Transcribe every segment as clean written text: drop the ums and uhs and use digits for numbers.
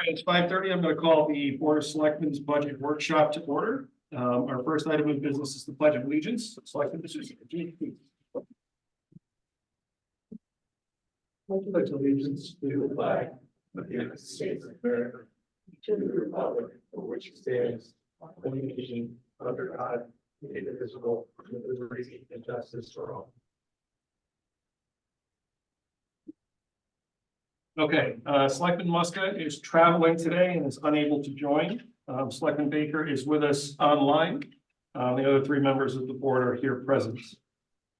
right, it's 5:30. I'm going to call the Board of Selectmen's budget workshop to order. Our first item of business is the Pledge of Allegiance. Selectman D'Souza. Pledge allegiance to the flag of the United States of America, to the republic for which it stands, one nation under God, indivisible, with liberty and justice for all. Okay, Selectman Muska is traveling today and is unable to join. Selectman Baker is with us online. The other three members of the board are here present.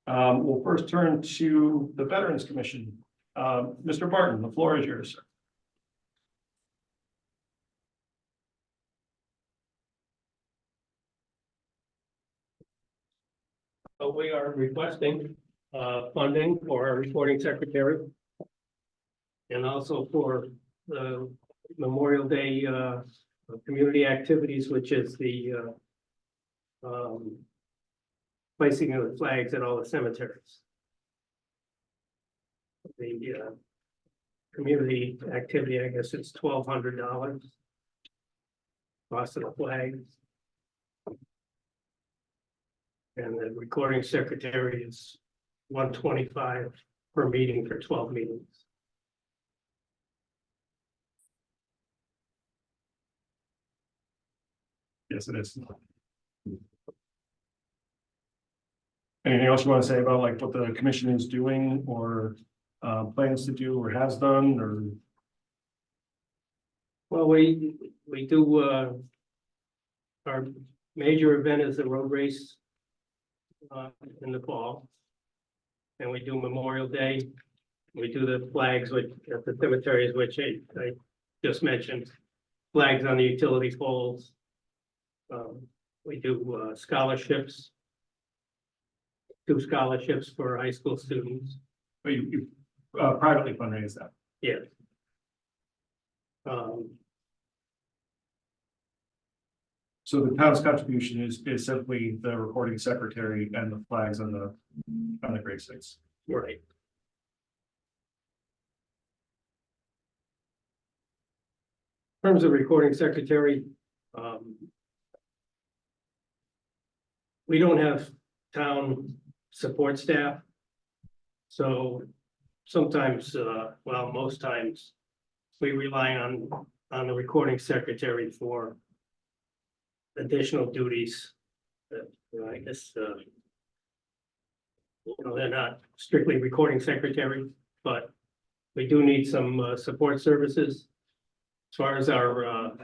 We'll first turn to the Veterans Commission. Mr. Barton, the floor is yours, sir. So we are requesting funding for our recording secretary. And also for the Memorial Day community activities, which is the placing of the flags at all the cemeteries. The community activity, I guess it's $1,200. Cost of the flags. And the recording secretary is $125 per meeting for 12 meetings. Yes, it is. Anything else you want to say about like what the commission is doing or plans to do or has done or? Well, we do our major event is the road race in the fall. And we do Memorial Day. We do the flags at the cemeteries, which I just mentioned. Flags on the utility poles. We do scholarships. 2 scholarships for high school students. But you privately fundraise that? Yes. So the town's contribution is simply the recording secretary and the flags on the grave sites. Right. In terms of recording secretary, we don't have town support staff. So sometimes, well, most times, we rely on the recording secretary for additional duties. That, I guess, they're not strictly recording secretary, but we do need some support services. As far as our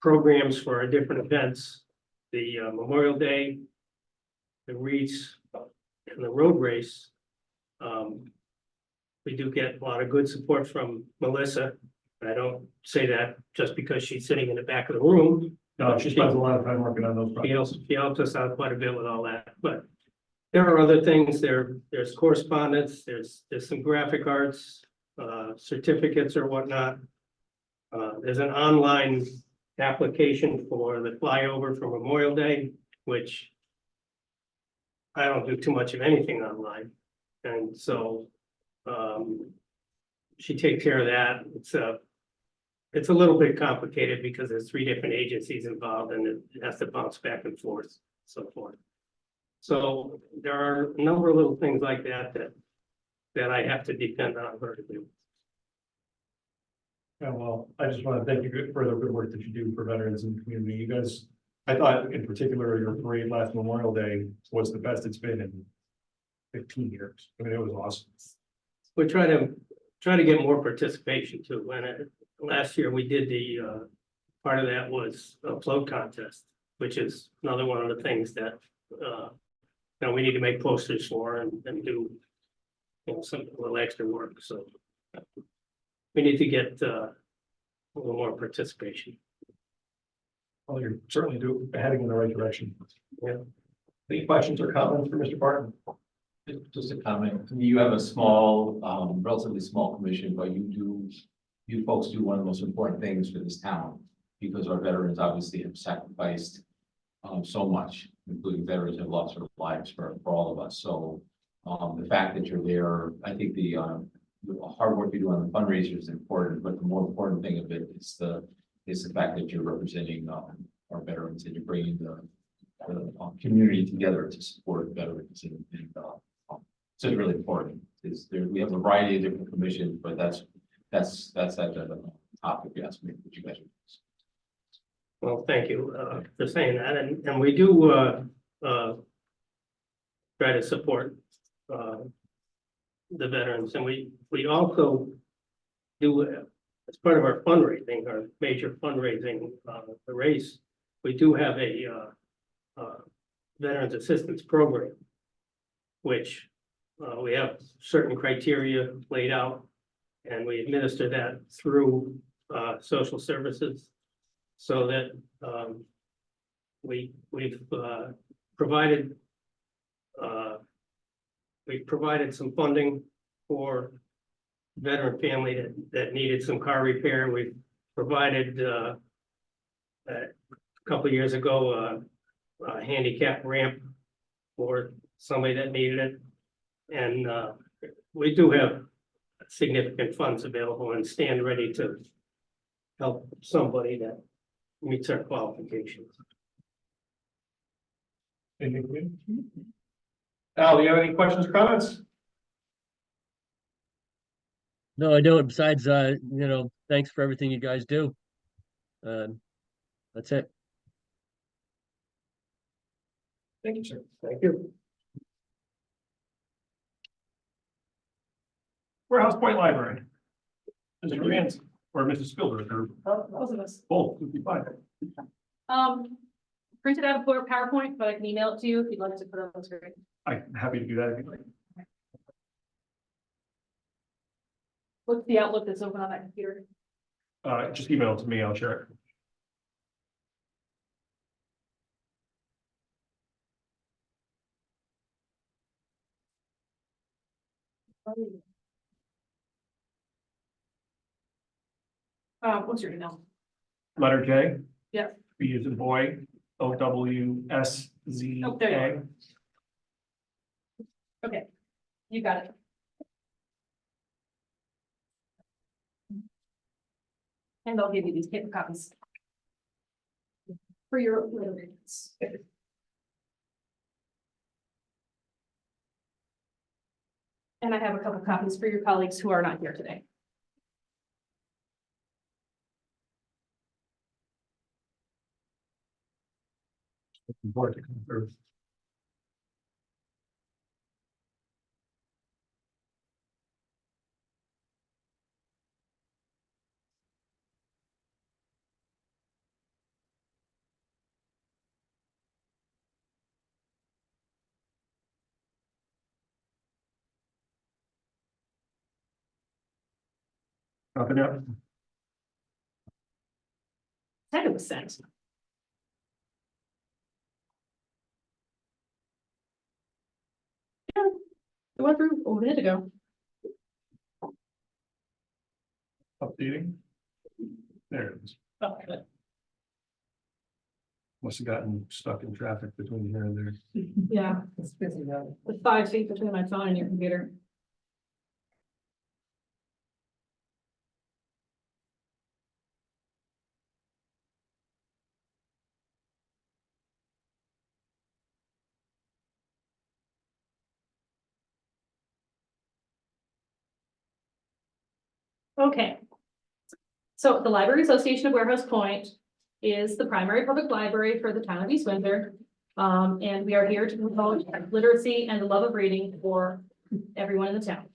programs for our different events, the Memorial Day, the wreaths, and the road race, we do get a lot of good support from Melissa. I don't say that just because she's sitting in the back of the room. No, she spends a lot of time working on those projects. She helps us out quite a bit with all that, but there are other things. There's correspondence, there's some graphic arts, certificates or whatnot. There's an online application for the flyover for Memorial Day, which I don't do too much of anything online. And so she takes care of that. It's a little bit complicated because there's 3 different agencies involved and it has to bounce back and forth, so forth. So there are a number of little things like that I have to depend on her to do. Yeah, well, I just want to thank you for the good work that you do for veterans in the community. You guys, I thought in particular, your parade last Memorial Day was the best it's been in 15 years. I mean, it was awesome. We try to get more participation too. When last year we did the part of that was a float contest, which is another one of the things that we need to make posters for and do some little extra work. So we need to get a little more participation. Well, you're certainly heading in the right direction. Yeah. Any questions or comments for Mr. Barton? Just a comment. You have a small, relatively small commission, but you folks do one of the most important things for this town because our veterans obviously have sacrificed so much, including veterans have lost their lives for all of us. So the fact that you're there, I think the hard work you do on the fundraiser is important, but the more important thing of it is the fact that you're representing, our veterans and you're bringing the community together to support veterans so it's really important. We have a variety of different commissions, but that's at the topic, you asked me, what you guys are. Well, thank you, for saying that, and we do, try to support, the veterans, and we also do, as part of our fundraising, our major fundraising, the race, we do have a, veterans assistance program, which, we have certain criteria laid out, and we administer that through, social services, so that, we've provided, some funding for veteran family that needed some car repair. We've provided, a couple of years ago, a handicap ramp for somebody that needed it. And, we do have significant funds available and stand ready to help somebody that meets our qualifications. Anything? Al, do you have any questions or comments? No, I don't. Besides, thanks for everything you guys do. That's it. Thank you, sir. Thank you. Warehouse Point Library. Mr. Ransom or Mrs. Spielberg or Both of us. both would be fine. Printed out a PowerPoint, but I can email it to you if you'd like to put it on the screen. I'm happy to do that if you'd like. What's the Outlook that's open on that computer? Just email it to me, I'll share it. What's your email? Letter J. Yeah. B as in boy, OWSZA. Oh, there you Okay, you got it. And I'll give you these paper copies. For your later readings. And I have a couple copies for your colleagues who are not here today. Looking forward to coming through. Nothing else? Said it was sent. Yeah, it went through a minute ago. Updating. There it is. Oh, good. Must have gotten stuck in traffic between here and there. Yeah. It's busy though. With 5 feet between my phone and your computer. Okay. So the Library Association of Warehouse Point is the primary public library for the town of East Windsor. And we are here to promote literacy and the love of reading for everyone in the town.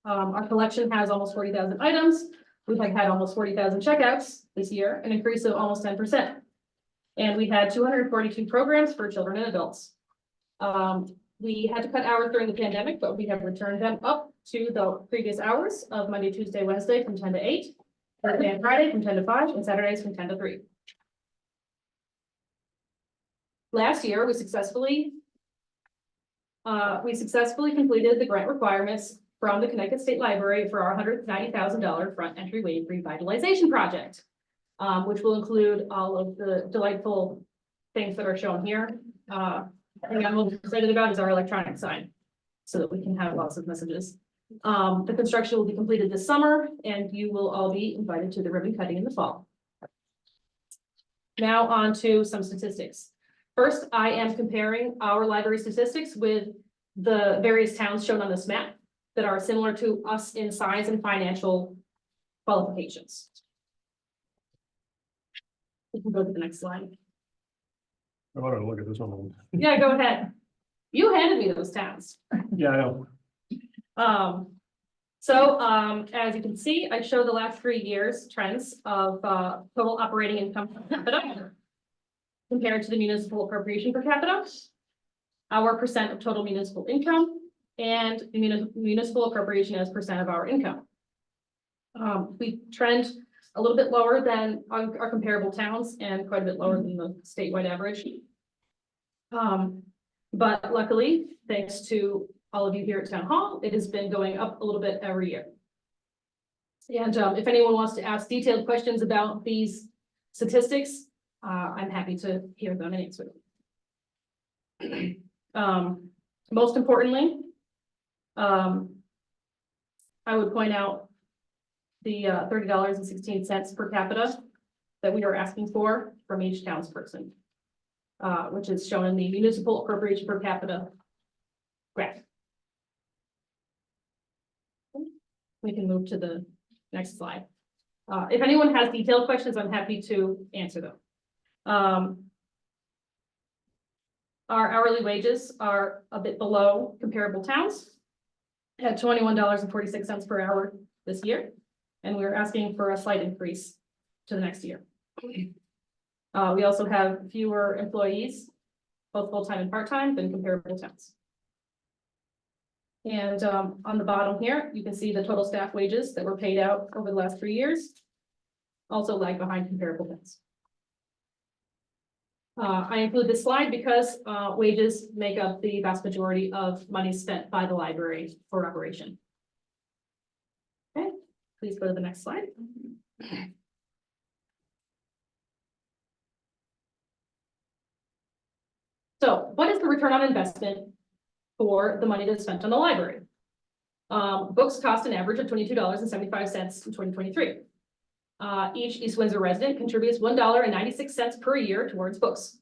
Our collection has almost 40,000 items. We have had almost 40,000 checkouts this year, an increase of almost 10%. And we had 242 programs for children and adults. We had to cut hours during the pandemic, but we have returned them up to the previous hours of Monday, Tuesday, Wednesday from 10 to 8, Thursday and Friday from 10 to 5, and Saturdays from 10 to 3. Last year, we successfully completed the grant requirements from the Connecticut State Library for our $190,000 front entryway revitalization project, which will include all of the delightful things that are shown here. The thing I'm most excited about is our electronic sign, so that we can have lots of messages. The construction will be completed this summer, and you will all be invited to the ribbon cutting in the fall. Now on to some statistics. First, I am comparing our library statistics with the various towns shown on this map that are similar to us in size and financial qualifications. We can go to the next slide. I want to look at this one. Yeah, go ahead. You handed me those towns. Yeah, I know. As you can see, I show the last 3 years trends of total operating income per capita compared to the municipal appropriation per capita, our percent of total municipal income, and the municipal appropriation as percent of our income. We trend a little bit lower than our comparable towns and quite a bit lower than the statewide average. But luckily, thanks to all of you here at Town Hall, it has been going up a little bit every year. And if anyone wants to ask detailed questions about these statistics, I'm happy to hear them and answer them. Most importantly, I would point out the $30.16 per capita that we are asking for from each townsperson, which is shown in the municipal appropriation per capita graph. We can move to the next slide. If anyone has detailed questions, I'm happy to answer them. Our hourly wages are a bit below comparable towns at $21.46 per hour this year, and we're asking for a slight increase to the next year. We also have fewer employees, both full-time and part-time, than comparable towns. And on the bottom here, you can see the total staff wages that were paid out over the last 3 years, also lag behind comparable towns. I include this slide because wages make up the vast majority of money spent by the library for operation. Okay, please go to the next slide. So what is the return on investment for the money that's spent on the library? Books cost an average of $22.75 in 2023. Each East Windsor resident contributes $1.96 per year towards books.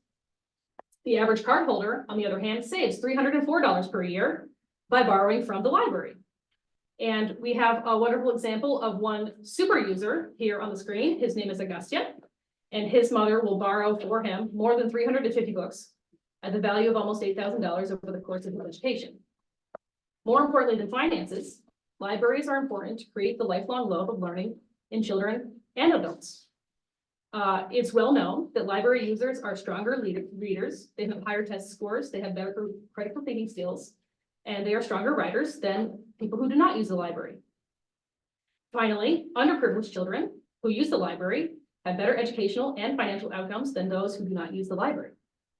The average cardholder, on the other hand, saves $304 per year by borrowing from the library. And we have a wonderful example of one super user here on the screen. His name is Augustia, and his mother will borrow for him more than 350 books at the value of almost $8,000 over the course of his education. More importantly than finances, libraries are important to create the lifelong love of learning in children and adults. It's well known that library users are stronger readers, they have higher test scores, they have better critical thinking skills, and they are stronger writers than people who do not use the library. Finally, underprivileged children who use the library have better educational and financial outcomes than those who do not use the library.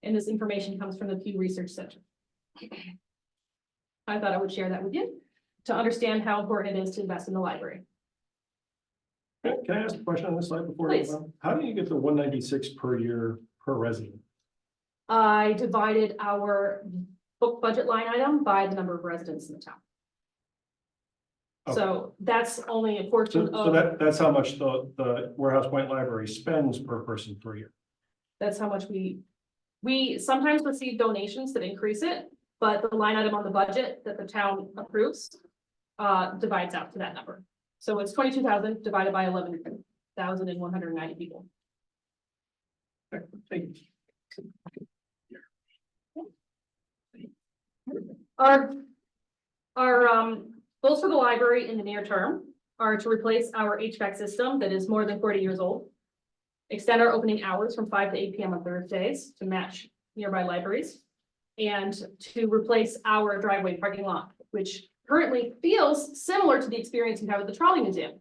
And this information comes from the Pew Research Center. I thought I would share that with you to understand how important it is to invest in the library. Can I ask a question on this slide before? Please. How do you get the 196 per year per resident? I divided our book budget line item by the number of residents in the town. Okay. So that's only a portion So of, that's how much the Warehouse Point Library spends per person per year. that's how much we sometimes receive donations that increase it, but the line item on the budget that the town approves divides out to that number. So it's 22,000 divided by 11,190 people. Okay, thank you. Our goals for the library in the near term are to replace our HVAC system that is more than 40 years old, extend our opening hours from 5 to 8 p.m. on Thursdays to match nearby libraries, and to replace our driveway parking lot, which currently feels similar to the experience we have at the Trolley Museum.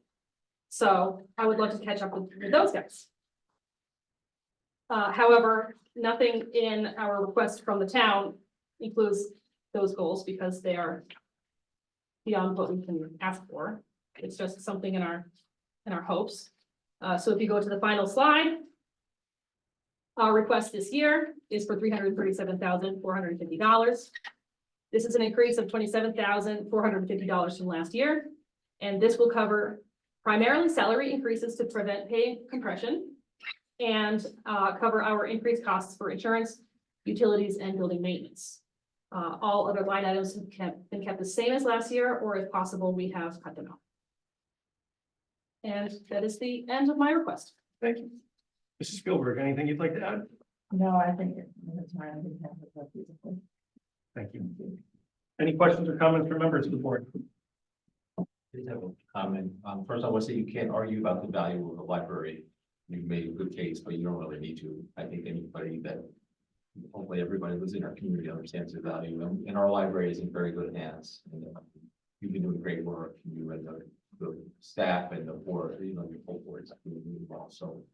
So I would love to catch up with those guys. However, nothing in our request from the town includes those goals because they are beyond what we can ask for. It's just something in our hopes. So if you go to the final slide, our request this year is for $337,450. This is an increase of $27,450 from last year. And this will cover primarily salary increases to prevent pay compression and cover our increased costs for insurance, utilities, and building maintenance. All other line items have been kept the same as last year, or if possible, we have cut them out. And that is the end of my request. Thank you. Mrs. Spielberg, anything you'd like to add? No, I think it's my own. Thank you. Any questions or comments from members of the board? I just have a comment. First, I want to say you can't argue about the value of the library. You've made a good case, but you don't really need to. I think anybody that, hopefully everybody who's in our community understands the value, and our library is in very good hands. And you've been doing great work, you and the staff and the board, your full board is doing really well. So,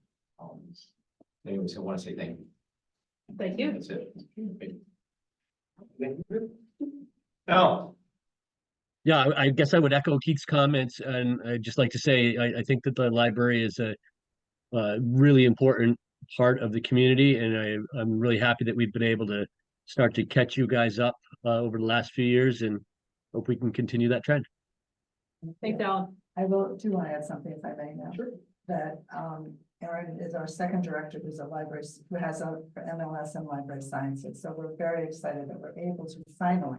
anyways, I want to say thank you. Thank you. That's it. Al? Yeah, I guess I would echo Keith's comments, and I'd just like to say, I think that the library is a really important part of the community, and I'm really happy that we've been able to start to catch you guys up over the last few years, and hope we can continue that trend. Thanks, Alan. I will do want to add something if I may now. Sure. That Erin is our second director who's a library, who has a MLS in library sciences. So we're very excited that we're able to finally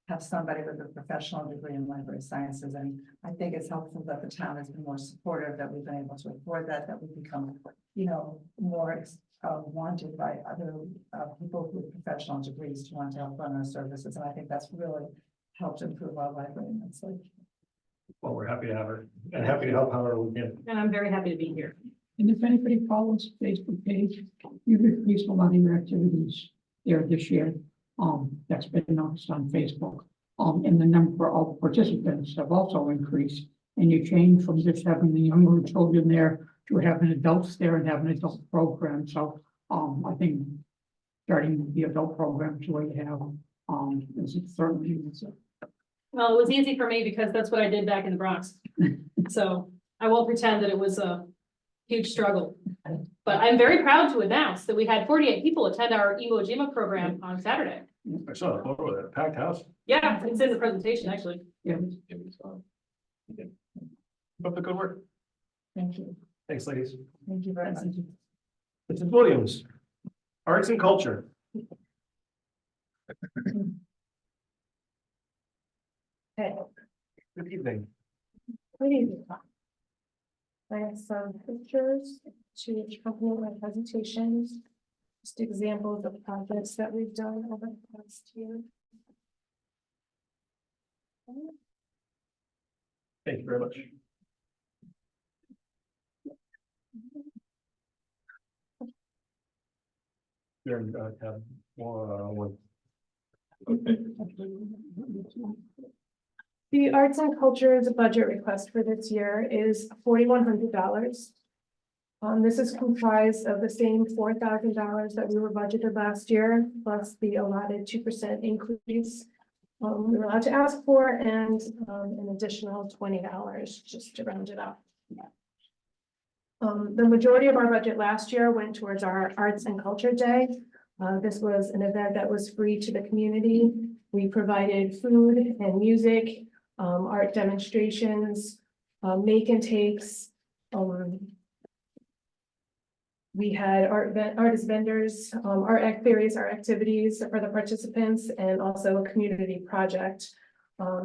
have somebody with a professional degree in library sciences. And I think it's helpful that the town has been more supportive, that we've been able to afford that we become, more wanted by other people with professional degrees to want to help run our services. And I think that's really helped improve our library immensely. Well, we're happy to have her and happy to help however we can. And I'm very happy to be here. And if anybody follows the Facebook page, you've increased a lot of your activities there this year. That's been noticed on Facebook. And the number of participants have also increased. And you changed from just having the younger children there to having adults there and having adult programs. So I think starting the adult programs where you have is certainly. Well, it was easy for me because that's what I did back in the Bronx. So I won't pretend that it was a huge struggle. But I'm very proud to announce that we had 48 people attend our Iwo Jima program on Saturday. I saw the photo of that packed house. Yeah, it's in the presentation, actually. Yeah. But the good work. Thank you. Thanks, ladies. Thank you very much. Mrs. Williams, arts and culture. Okay, Good evening. good evening. I have some pictures to accompany my presentations. Just examples of projects that we've done over the past year. Thank you very much. Here, tab one. The arts and culture's budget request for this year is $4,100. This is comprised of the same $4,000 that we were budgeted last year, plus the allotted 2% increase we were allowed to ask for, and an additional $20 just to round it up. The majority of our budget last year went towards our Arts and Culture Day. This was an event that was free to the community. We provided food and music, art demonstrations, make and takes. We had artist vendors, various art activities for the participants, and also a community project.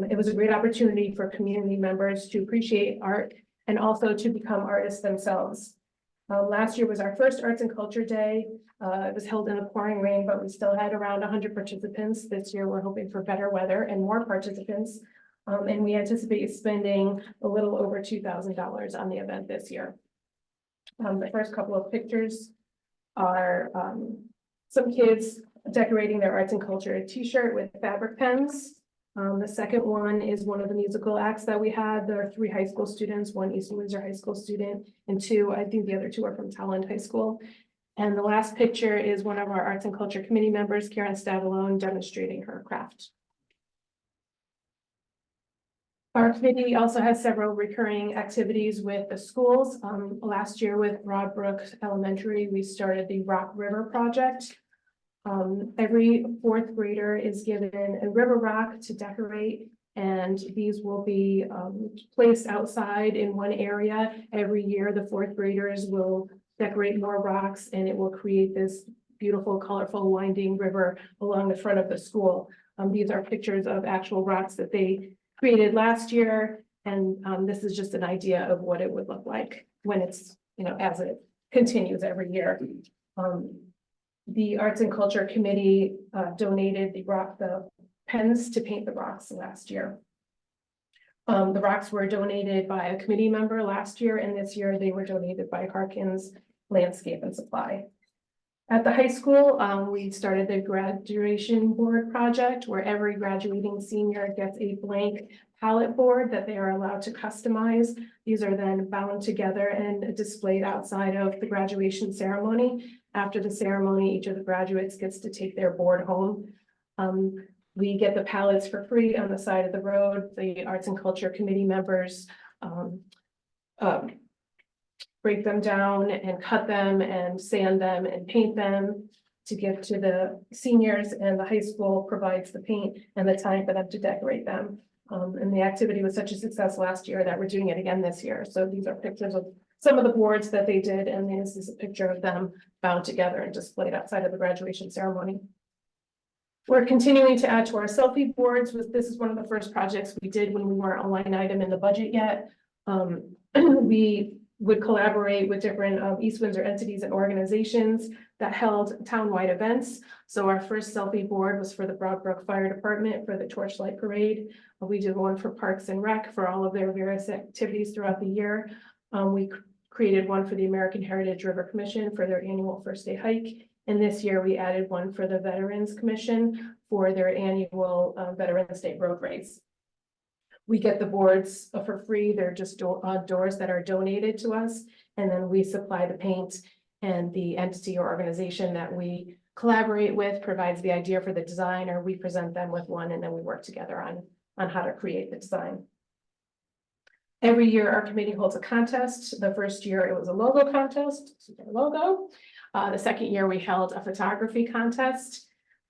It was a great opportunity for community members to appreciate art and also to become artists themselves. Last year was our first Arts and Culture Day. It was held in the pouring rain, but we still had around 100 participants. This year, we're hoping for better weather and more participants. And we anticipate spending a little over $2,000 on the event this year. The first couple of pictures are some kids decorating their arts and culture t-shirt with fabric pens. The second one is one of the musical acts that we had. There are 3 high school students, 1 East Windsor High School student, and 2, I think the other 2 are from Talland High School. And the last picture is one of our Arts and Culture Committee members, Karen Stavalone, demonstrating her craft. Our committee also has several recurring activities with the schools. Last year with Broadbrook Elementary, we started the Rock River Project. Every fourth grader is given a river rock to decorate. And these will be placed outside in one area. Every year, the fourth graders will decorate more rocks and it will create this beautiful, colorful winding river along the front of the school. These are pictures of actual rocks that they created last year. And this is just an idea of what it would look like when it's, as it continues every year. The Arts and Culture Committee donated the pens to paint the rocks last year. The rocks were donated by a committee member last year, and this year they were donated by Harkins Landscape and Supply. At the high school, we started the graduation board project where every graduating senior gets a blank palette board that they are allowed to customize. These are then bound together and displayed outside of the graduation ceremony. After the ceremony, each of the graduates gets to take their board home. We get the pallets for free on the side of the road. The Arts and Culture Committee members break them down and cut them and sand them and paint them to give to the seniors, and the high school provides the paint and the time for them to decorate them. And the activity was such a success last year that we're doing it again this year. So these are pictures of some of the boards that they did, and this is a picture of them bound together and displayed outside of the graduation ceremony. We're continuing to add to our selfie boards. This is one of the first projects we did when we weren't a line item in the budget yet. We would collaborate with different East Windsor entities and organizations that held townwide events. So our first selfie board was for the Broadbrook Fire Department for the Torchlight Parade. We did one for Parks and Rec for all of their various activities throughout the year. We created one for the American Heritage River Commission for their annual first day hike. And this year we added one for the Veterans Commission for their annual Veterans Day road race. We get the boards for free. They're just doors that are donated to us. And then we supply the paint, and the entity or organization that we collaborate with provides the idea for the design, or we present them with one, and then we work together on how to create the design. Every year our committee holds a contest. The first year it was a logo contest, logo. The second year we held a photography contest.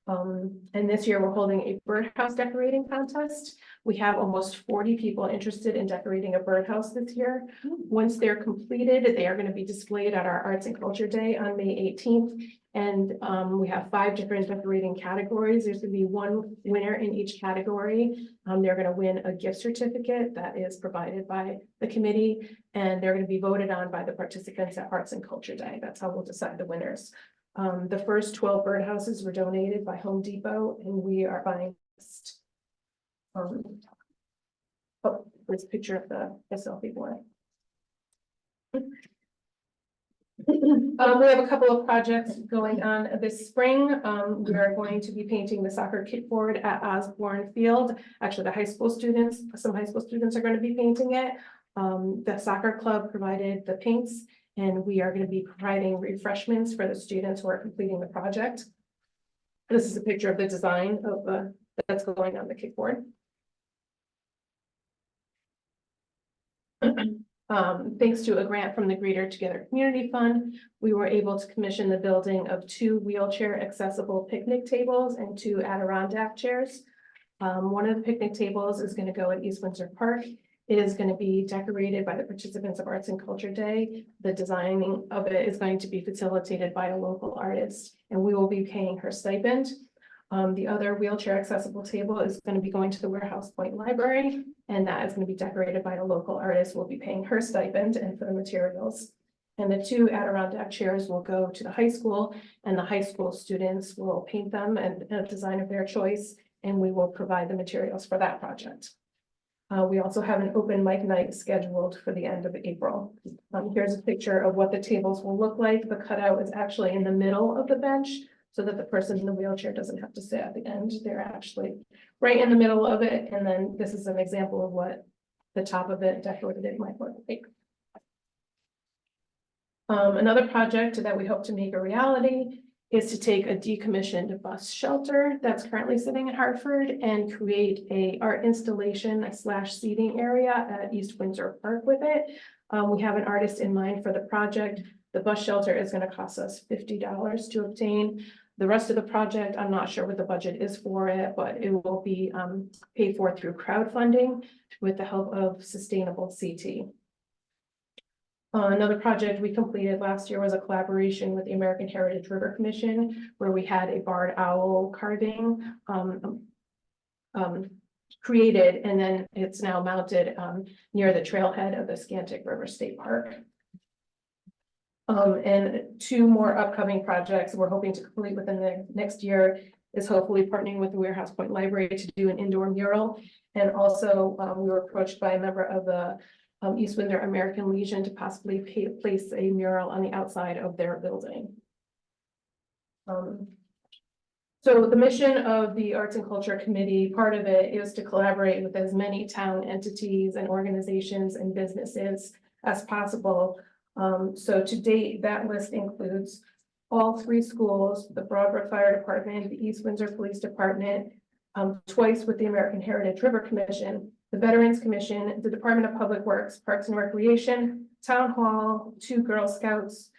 And this year we're holding a birdhouse decorating contest. We have almost 40 people interested in decorating a birdhouse this year. Once they're completed, they are going to be displayed at our Arts and Culture Day on May 18th. And we have 5 different decorating categories. There's going to be one winner in each category. They're going to win a gift certificate that is provided by the committee, and they're going to be voted on by the participants at Arts and Culture Day. That's how we'll decide the winners. The first 12 birdhouses were donated by Home Depot, and we are buying. Oh, there's a picture of the selfie board. We have a couple of projects going on this spring. We are going to be painting the soccer kit board at Osborne Field. Actually, some high school students are going to be painting it. The soccer club provided the paints, and we are going to be providing refreshments for the students who are completing the project. This is a picture of the design of that's going on the kickboard. Thanks to a grant from the Greater Together Community Fund, we were able to commission the building of 2 wheelchair accessible picnic tables and 2 Adirondack chairs. One of the picnic tables is going to go at East Windsor Park. It is going to be decorated by the participants of Arts and Culture Day. The designing of it is going to be facilitated by a local artist, and we will be paying her stipend. The other wheelchair accessible table is going to be going to the Warehouse Point Library, and that is going to be decorated by a local artist. We'll be paying her stipend and for the materials. And the 2 Adirondack chairs will go to the high school, and the high school students will paint them and a design of their choice, and we will provide the materials for that project. We also have an open mic night scheduled for the end of April. Here's a picture of what the tables will look like. The cutout is actually in the middle of the bench, so that the person in the wheelchair doesn't have to sit at the end. They're actually right in the middle of it. And then this is an example of what the top of it decorated might look like. Another project that we hope to make a reality is to take a decommissioned bus shelter that's currently sitting in Hartford and create a art installation / seating area at East Windsor Park with it. We have an artist in mind for the project. The bus shelter is going to cost us $50 to obtain. The rest of the project, I'm not sure what the budget is for it, but it will be paid for through crowdfunding with the help of Sustainable CT. Another project we completed last year was a collaboration with the American Heritage River Commission, where we had a barred owl carving created, and then it's now mounted near the trailhead of the Scantic River State Park. And two more upcoming projects we're hoping to complete within the next year is hopefully partnering with the Warehouse Point Library to do an indoor mural. And also, we were approached by a member of the East Windsor American Legion to possibly place a mural on the outside of their building. So the mission of the Arts and Culture Committee, part of it is to collaborate with as many town entities and organizations and businesses as possible. So to date, that list includes all three schools, the Broadbrook Fire Department, the East Windsor Police Department, twice with the American Heritage River Commission, the Veterans Commission, the Department of Public Works, Parks and Recreation, Town Hall, 2 Girl Scouts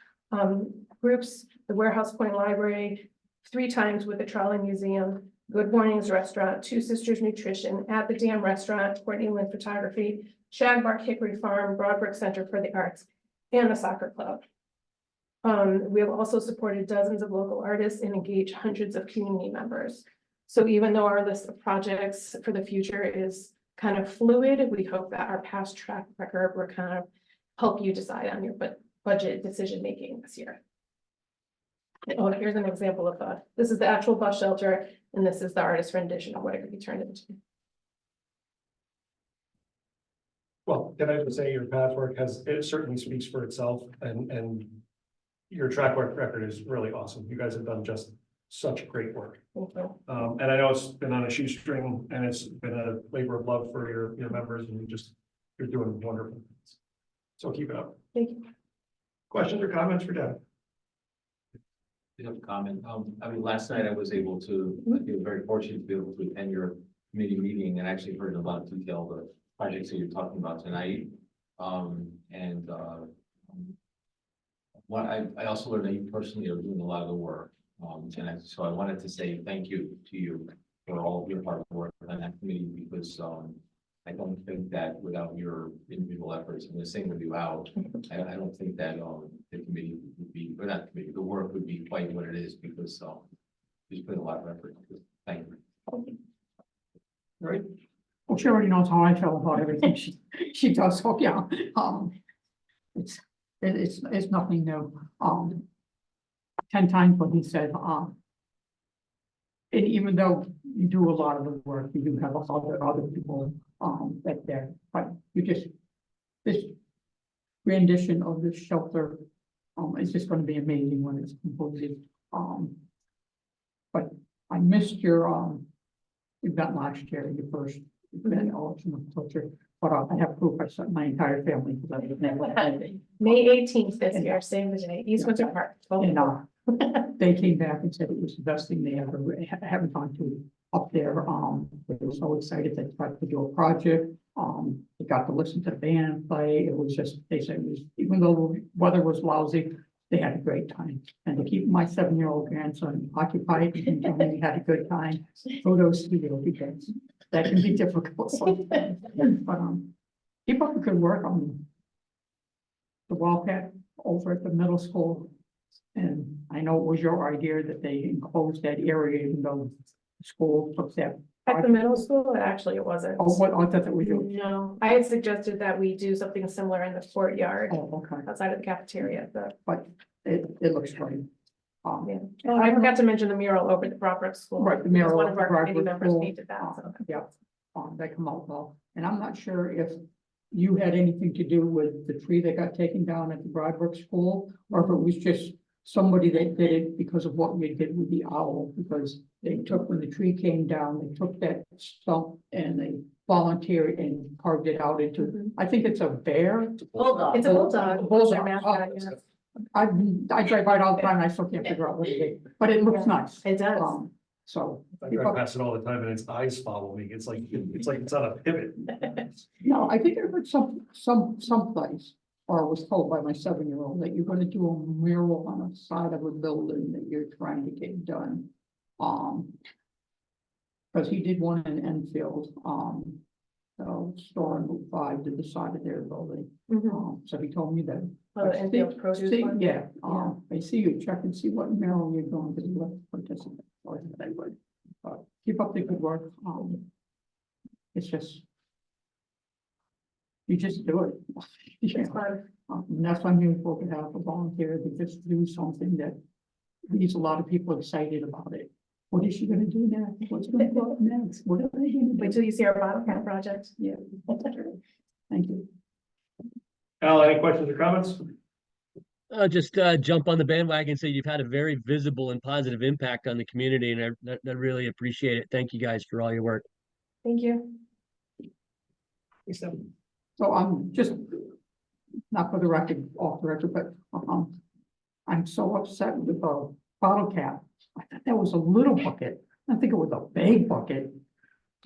groups, the Warehouse Point Library, 3 times with the Trolley Museum, Good Mornings Restaurant, 2 Sisters Nutrition, At the Dam Restaurant, Courtney Lynn Photography, Shagbark Hickory Farm, Broadbrook Center for the Arts, and the soccer club. We have also supported dozens of local artists and engaged hundreds of community members. So even though our list of projects for the future is kind of fluid, we hope that our past track record will kind of help you decide on your budget decision making this year. Oh, here's an example of this is the actual bus shelter, and this is the artist rendition of what it could be turned into. Well, can I just say your path work it certainly speaks for itself, and your track record is really awesome. You guys have done just such great work. Thank you. And I know it's been on a shoestring and it's been a labor of love for your members, and you're doing wonderful things. So keep it up. Thank you. Questions or comments for Deb? I have a comment. I mean, last night I was able to, I feel very fortunate to be able to attend your committee meeting and actually heard in a lot of detail the projects that you're talking about tonight. What I also learned that you personally are doing a lot of the work. So I wanted to say thank you to you for all of your hard work on that committee, because I don't think that without your individual efforts, and the same with you, Al, I don't think that the committee would be, or not committee, the work would be quite what it is, because he's put a lot of effort into it. Thank you. Right. Well, she already knows how I feel about everything she does, so yeah, it's nothing new. 10 times what he said, and even though you do a lot of the work, you do have other people, that there, but this rendition of this shelter, is just gonna be amazing when it's completed. But I missed your, event last year, your first event, Ultimate Culture, but I have proof I sent my entire family, because I was never. May 18th this year, same day, East Windsor Park. And they came back and said it was the best thing they ever haven't gone to up there. They were so excited they got to do a project. They got to listen to the band play. It was just, they said it was, even though the weather was lousy, they had a great time. And to keep my 7-year-old grandson occupied, and he had a good time. Photos studio, because that can be difficult sometimes. But keep up the good work on the Wildcat over at the middle school. And I know it was your idea that they enclosed that area, even though the school took that. At the middle school, actually, it wasn't. Oh, what, I thought that was your. No, I had suggested that we do something similar in the courtyard Oh, okay, outside of the cafeteria, but but it looks great. yeah. Oh, I forgot to mention the mural over at the Broadbrook School. Right, the because mural one at of the our committee Broadbrook members School. painted that. So. Yeah, they come out well, and I'm not sure if you had anything to do with the tree that got taken down at the Broadbrook School, or if it was just somebody that did it because of what we did with the owl, because they took, when the tree came down, they took that stump and they volunteered and carved it out into, I think it's a bear. Bulldog. It's a bulldog. Bulldog. Their mascot, Oh, yes. I drive by it all the time, and I still can't figure out what it is, but it looks nice. It does. So, I drive past it all the time and its eyes follow me. It's like it's on a pivot. no, I think I heard someplace, or was told by my 7-year-old that you're gonna do a mural on the side of a building that you're trying to get done. Because he did one in Enfield, so store on Route 5 to the side of their building. So he told me that. Oh, the Enfield produce one? Yeah, I see you check and see what mural you're going to let participate, or they would. But keep up the good work. It's just. You just do it. Yeah. It's fun. And that's why I'm here for, to have a volunteer to just do something that leaves a lot of people excited about it. What is she gonna do next? What's gonna go up next? What are they gonna Wait do? till you see our bottle cap project. Yeah. Thank you. Al, any questions or comments? Just jump on the bandwagon and say you've had a very visible and positive impact on the community, and I really appreciate it. Thank you guys for all your work. Thank you. So I'm just, not for the record, off the record, but I'm so upset with the bottle cap. I thought that was a little bucket. I think it was a big bucket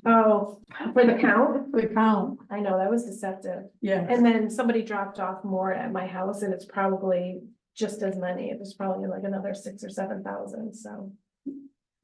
Oh, for the count? for the count. I know, that was deceptive. Yeah. And then somebody dropped off more at my house and it's probably just as many. It was probably like another 6,000 or 7,000, so.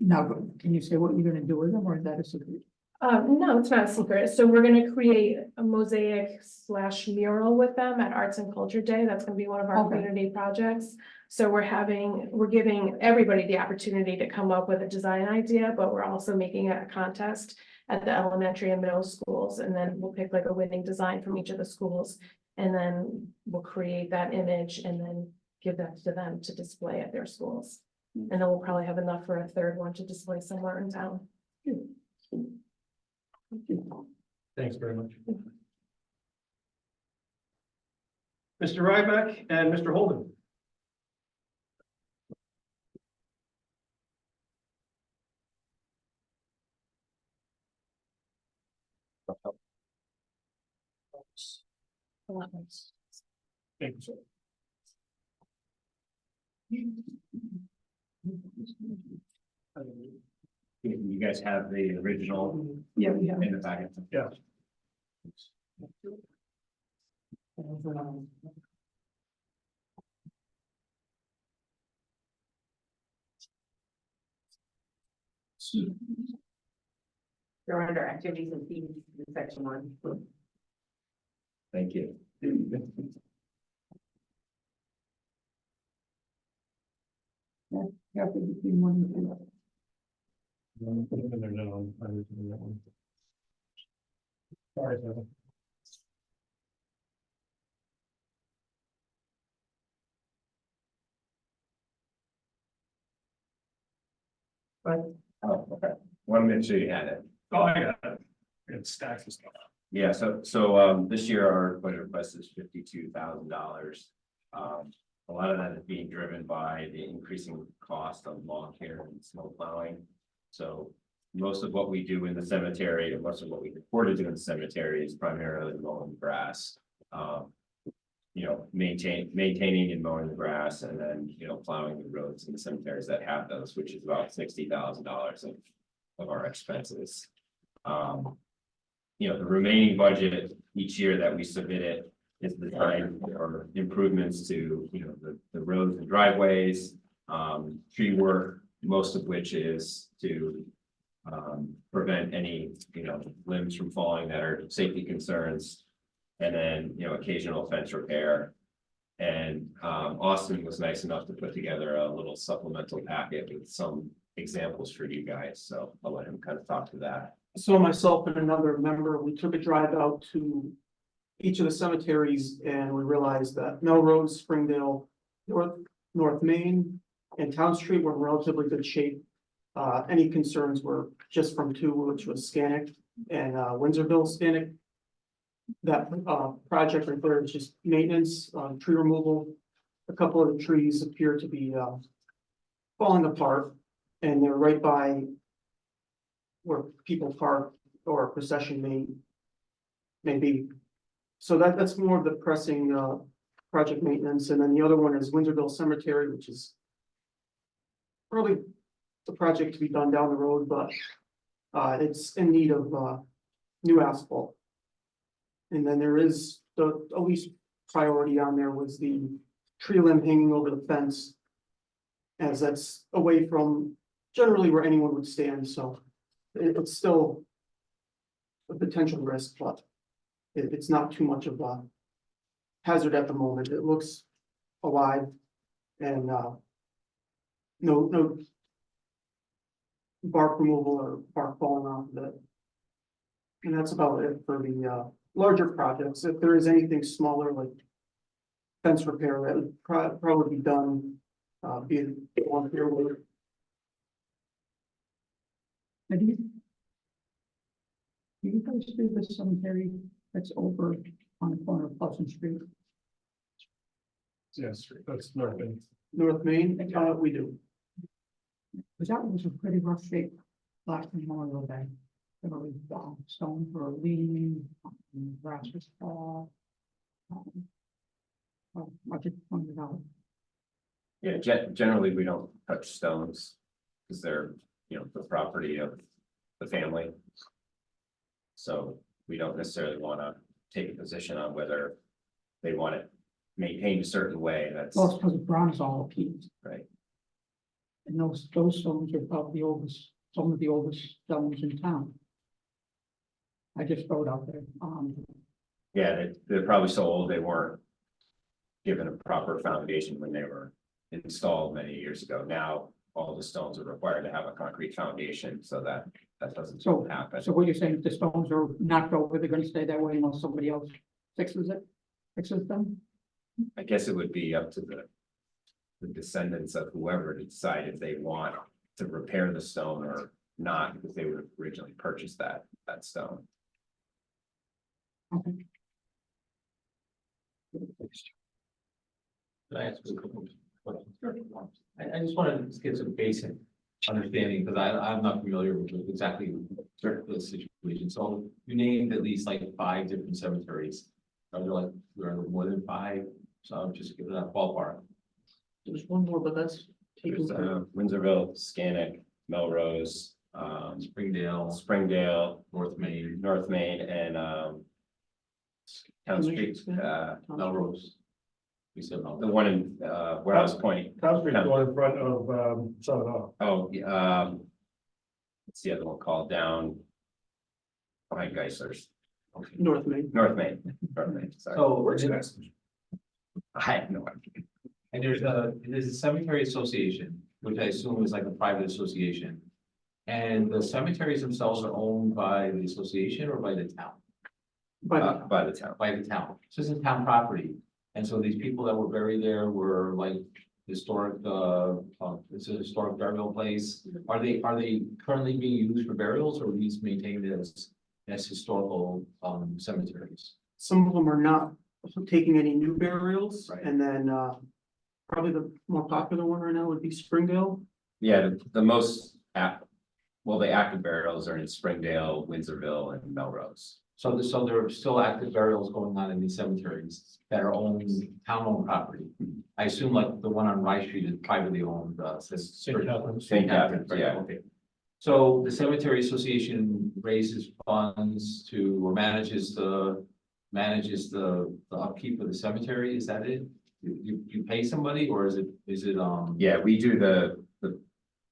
Now, can you say what you're gonna do with them, or is that a secret? No, it's not a secret. So we're gonna create a mosaic / mural with them at Arts and Culture Day. That's gonna be one of our Okay. community projects. So we're giving everybody the opportunity to come up with a design idea, but we're also making it a contest at the elementary and middle schools. And then we'll pick like a winning design from each of the schools. And then we'll create that image and then give that to them to display at their schools. And then we'll probably have enough for a third one to display somewhere in town. Thanks very much. Mr. Ryback and Mr. Holden. Thank you, sir. You guys have the original Yeah, we have. in the packet. Yeah. They're under activities and fees in section 1. Thank you. Yeah, between 1 and 2. Sorry, Kevin. Oh, okay. Want to make sure you had it. Oh, I got it. It's stacks of stuff. Yeah, so this year our budget request is $52,000. A lot of that is being driven by the increasing cost of lawn care and snow plowing. So most of what we do in the cemetery, and most of what we report to do in the cemetery is primarily mowing grass. You know, maintaining and mowing the grass, and then, you know, plowing the roads in the cemeteries that have those, which is about $60,000 of our expenses. You know, the remaining budget each year that we submit it is designed for improvements to, you know, the roads and driveways, tree work, most of which is to prevent any, you know, limbs from falling that are safety concerns. And then, you know, occasional fence repair. And Austin was nice enough to put together a little supplemental packet with some examples for you guys. So I'll let him kind of talk to that. So myself and another member, we took a drive out to each of the cemeteries and we realized that Melrose, Springdale, North Main, and Town Street were in relatively good shape. Any concerns were just from 2, which was Scannick and Windsorville Scannick. That project right there is just maintenance, tree removal. A couple of the trees appear to be falling apart, and they're right by where people park or a procession may be. So that's more of the pressing project maintenance. And then the other one is Windsorville Cemetery, which is probably the project to be done down the road, but it's in need of new asphalt. And then there is at least priority on there was the tree limb hanging over the fence. As that's away from generally where anyone would stand, so it's still a potential risk, but it's not too much of a hazard at the moment. It looks alive and no bark removal or bark falling off of it. And that's about it for the larger projects. If there is anything smaller like fence repair, that would probably be done being on here with. And do you guys do the cemetery that's over on the corner of Pleasant Street? Yes, that's Northern. North Main, we do. Because that was a pretty rough shape last Memorial Day. There was stones were leaning, grass was tall. I just pointed out. Yeah, generally, we don't touch stones because they're, the property of the family. So we don't necessarily want to take a position on whether they want it maintained a certain way. That's Well, it's because the ground is all peat. right. And those stones are probably the oldest, some of the oldest stones in town. I just throw it out there. Yeah, they're probably so old they weren't given a proper foundation when they were installed many years ago. Now, all the stones are required to have a concrete foundation so that doesn't So, happen. so what you're saying, if the stones are knocked over, they're gonna stay that way unless somebody else fixes them? I guess it would be up to the descendants of whoever to decide if they want to repair the stone or not, because they would have originally purchased that stone. Okay. Can I ask you a couple of questions? I just wanted to get some basic understanding, because I'm not familiar with exactly the situation. So you named at least like 5 different cemeteries. Are there more than 5? So I'm just giving that ballpark. There's one more, but that's taken There's care of. Windsorville, Scannick, Melrose, Springdale, North Main, and Town Street, Melrose. We said the Melrose. one in Warehouse Point. Town Street's the one in front of Southern Hall. Oh, what's the other one called down behind Geisler's? North Main. North Main, sorry. So Where's that? I have no idea. and there's a cemetery association, which I assume is like a private association. And the cemeteries themselves are owned by the association or by the town? But By the town. By the town. So this is town property. And so these people that were buried there were like historic, it's a historic burial place. Are they currently being used for burials, or are these maintained as historical cemeteries? some of them are not taking any new burials. Right. And then probably the more popular one right now would be Springdale. Yeah, the most the active burials are in Springdale, Windsorville, and Melrose. So there are still active burials going on in these cemeteries that are town-owned property. I assume like the one on Rice Street is privately owned, St. Catherine's. St. Catherine's, right, yeah. okay. So the cemetery association raises funds or manages the upkeep of the cemetery, is that it? You pay somebody, or is it? Yeah, we do the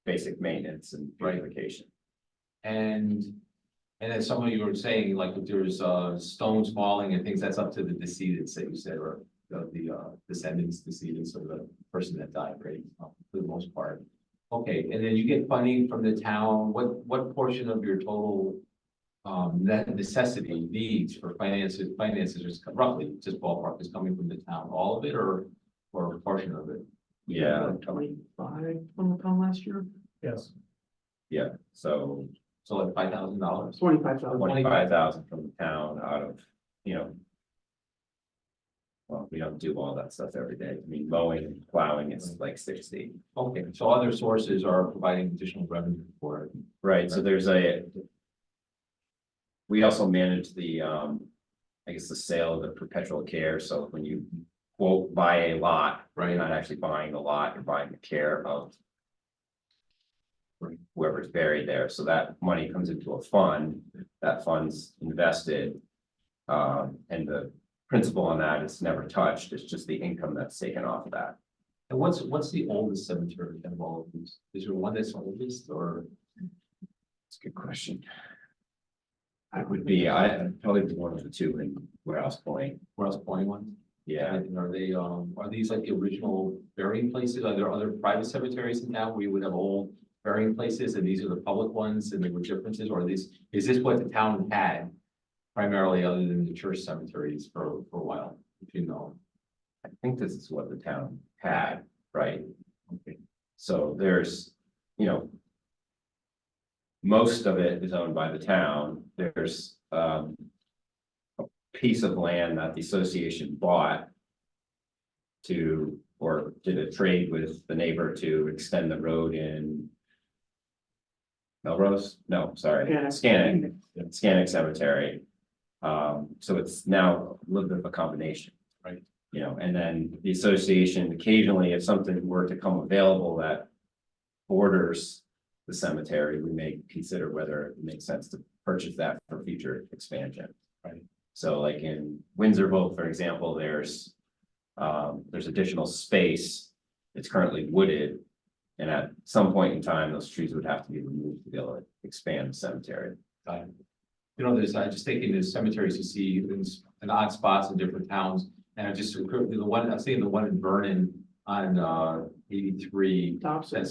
basic maintenance and Right. beautification. And as some of you were saying, like if there's stones falling and things, that's up to the decedents that you said, or the descendants, decedents of the person that died, right? For the most part. Okay, and then you get funding from the town. What portion of your total that necessity needs for finances just roughly, just ballpark, is coming from the town? All of it, or a portion of it? Yeah, 25 from the town last year. Yes. yeah, so So like $5,000. 25,000. 25,000 from the town out of, well, we don't do all that stuff every day. I mean, mowing and plowing is like 60. Okay, so other sources are providing additional revenue for it. Right, so we also manage the, I guess, the sale of the perpetual care. So when you quote buy a lot, Right. you're not actually buying the lot, you're buying the care of whoever's buried there. So that money comes into a fund, that fund's invested. And the principal on that is never touched. It's just the income that's taken off of that. And what's the oldest cemetery of all of these? Is there one that's oldest or? It's a good question. I would be, I'd probably be one of the two in Warehouse Point. Where else point one? Yeah, And are they, are these like the original burying places? Are there other private cemeteries in town where you would have old burying places and these are the public ones and there were differences? Or is this what the town had primarily other than the church cemeteries for a while, if you know? I think this is what the town had, right? Okay. So there's, you know, most of it is owned by the town. There's a piece of land that the association bought to, or did a trade with the neighbor to extend the road in Melrose? No, sorry, Scannick. Scannick Cemetery. So it's now a little bit of a combination, Right. you know, and then the association occasionally, if something were to come available that borders the cemetery, we may consider whether it makes sense to purchase that for future expansion. Right. So like in Windsorville, for example, there's additional space. It's currently wooded. And at some point in time, those trees would have to be removed to be able to expand the cemetery. You know, I'm just thinking there's cemeteries you see in odd spots in different towns. And I just, the one, I'm seeing the one in Vernon on 83. Dobson.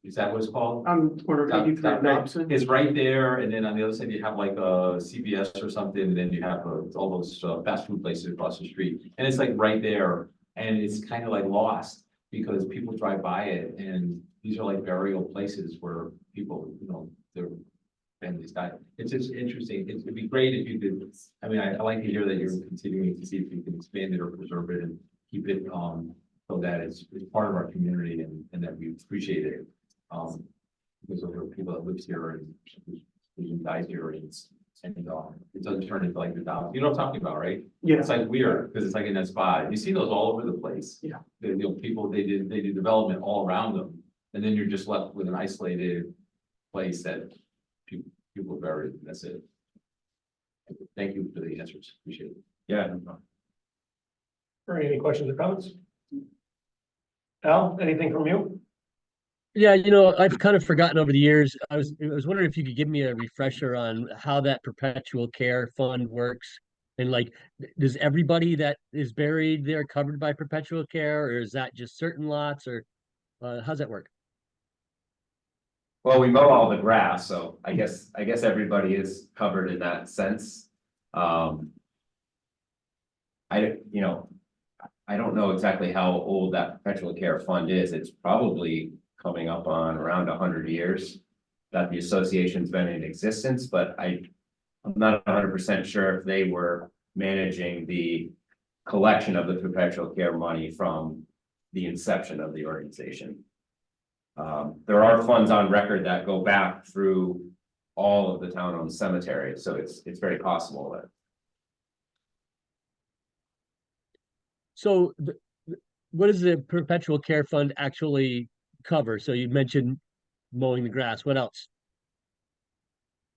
Is that what it's called? I'm corner of 83 and Dobson. It's right there, and then on the other side, you have like a CVS or something, and then you have all those fast food places across the street. And it's like right there, and it's kind of like lost because people drive by it, and these are like burial places where people, you know, their families die. It's just interesting. It'd be great if you could, I mean, I like to hear that you're continuing to see if you can expand it or preserve it and keep it, so that it's part of our community and that we appreciate it. Because of the people that lives here and who dies here and it doesn't turn into like the down. You know what I'm talking about, right? Yeah. It's like weird because it's like in that spot. You see those all over the place. Yeah. You know, people, they do development all around them. And then you're just left with an isolated place that people bury. That's it. Thank you for the answers. Appreciate it. Yeah. All right, any questions or comments? Al, anything from you? Yeah, you know, I've kind of forgotten over the years. I was wondering if you could give me a refresher on how that perpetual care fund works. And like, does everybody that is buried there covered by perpetual care, or is that just certain lots, or how's that work? Well, we mow all the grass, so I guess everybody is covered in that sense. You know, I don't know exactly how old that perpetual care fund is. It's probably coming up on around 100 years that the association's been in existence, but I'm not 100% sure if they were managing the collection of the perpetual care money from the inception of the organization. There are funds on record that go back through all of the town-owned cemeteries, so it's very possible that. So what does the perpetual care fund actually cover? So you mentioned mowing the grass. What else?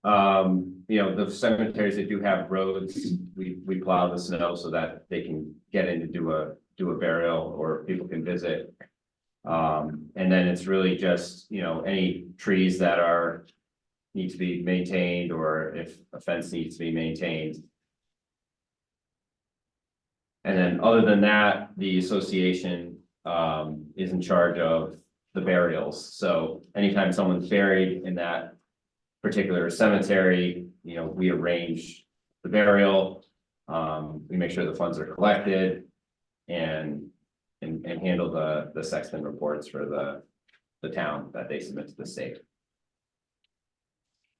You know, the cemeteries that do have roads, we plow the snow so that they can get in to do a burial or people can visit. And then it's really just, you know, any trees that need to be maintained, or if a fence needs to be maintained. And then other than that, the association is in charge of the burials. So anytime someone's buried in that particular cemetery, you know, we arrange the burial. We make sure the funds are collected and handle the sexton reports for the town that they submit to the state.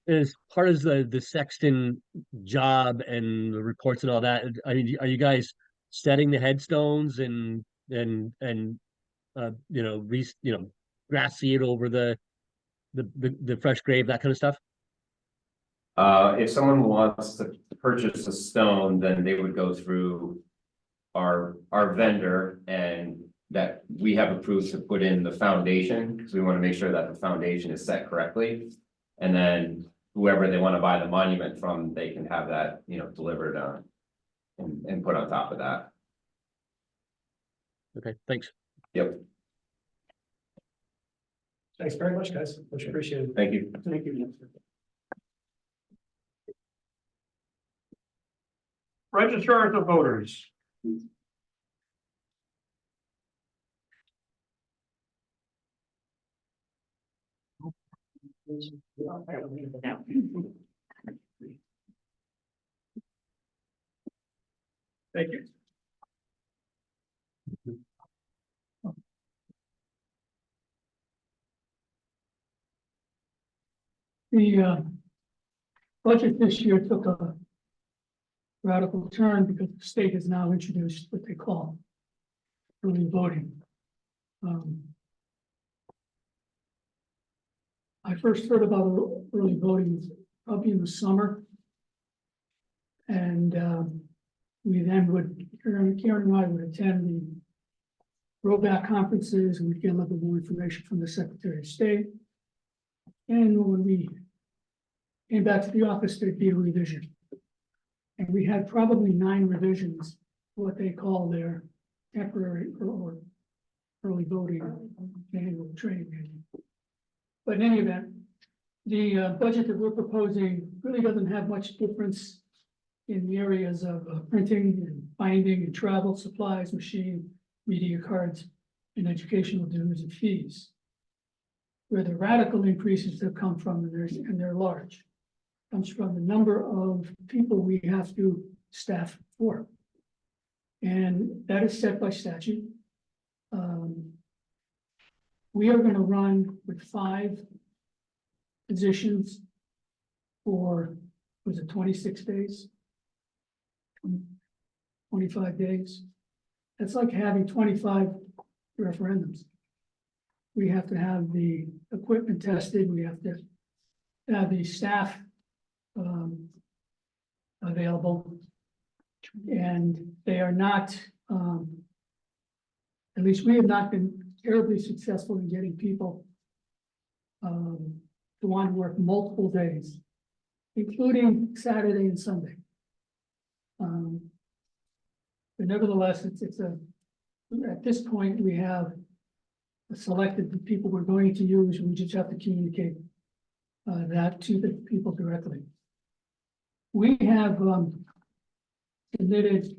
As part of the sexton job and the reports and all that, I mean, are you guys setting the headstones and you know, grass seed over the fresh grave, that kind of stuff? If someone wants to purchase a stone, then they would go through our vendor, and that we have approved to put in the foundation, because we want to make sure that the foundation is set correctly. And then whoever they want to buy the monument from, they can have that, you know, delivered and put on top of that. Okay, thanks. Yep, Thanks very much, guys. Much appreciated. thank you. Thank you. Registrars of voters. Thank you. The budget this year took a radical turn because the state has now introduced what they call early voting. I first heard about early voting probably in the summer. And we then would, Karen and I would attend the rollback conferences, and we'd get a little bit more information from the Secretary of State. And when we came back to the office, there'd be a revision. And we had probably 9 revisions, what they call their temporary or early voting annual training manual. But in any event, the budget that we're proposing really doesn't have much difference in the areas of printing and binding and travel supplies, machine, media cards, and educational dues and fees. Where the radical increases have come from, and they're large, comes from the number of people we have to staff for. And that is set by statute. We are going to run with 5 positions for, was it 26 days? 25 days. That's like having 25 referendums. We have to have the equipment tested. We have to have the staff available. And they are not, at least we have not been terribly successful in getting people to want to work multiple days, including Saturday and Sunday. But nevertheless, it's at this point, we have selected the people we're going to use. We just have to communicate that to the people directly. We have submitted,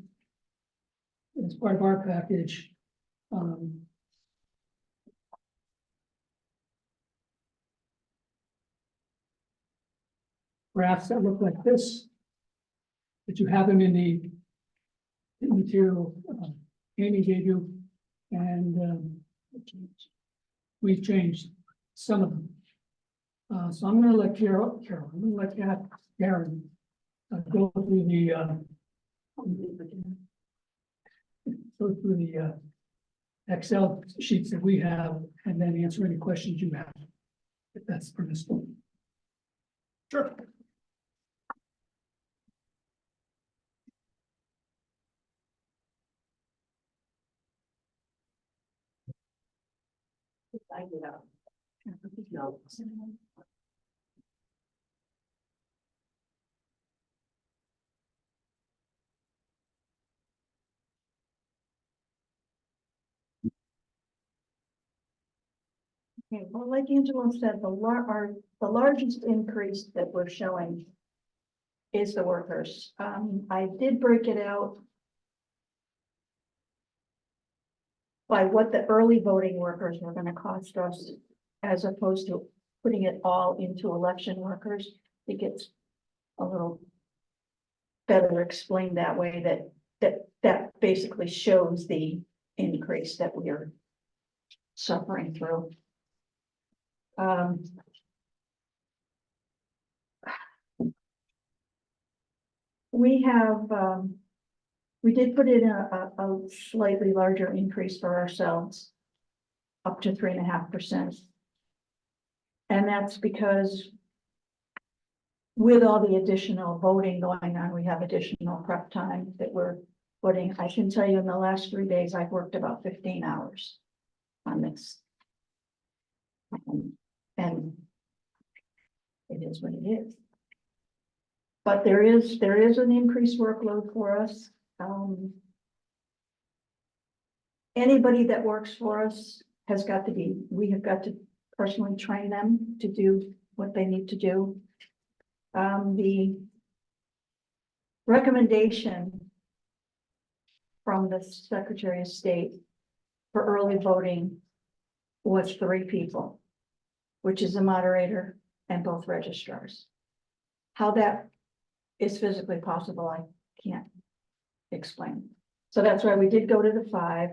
as part of our package, graphs that look like this, but you have them in the material Amy gave you, and we've changed some of them. So I'm going to let Carol, I'm going to let Karen go through the Excel sheets that we have, and then answer any questions you have, if that's permissible. Sure. I get up. No. Okay, well, like Angela said, the largest increase that we're showing is the workers. I did break it out by what the early voting workers were going to cost us, as opposed to putting it all into election workers. I think it's a little better explained that way, that basically shows the increase that we are suffering through. We have, we did put in a slightly larger increase for ourselves, up to 3.5%. And that's because with all the additional voting going on, we have additional prep time that we're putting. I can tell you in the last 3 days, I've worked about 15 hours on this. And it is what it is. But there is an increased workload for us. Anybody that works for us has got to be, we have got to personally train them to do what they need to do. The recommendation from the Secretary of State for early voting was 3 people, which is a moderator and both registrars. How that is physically possible, I can't explain. So that's why we did go to the 5.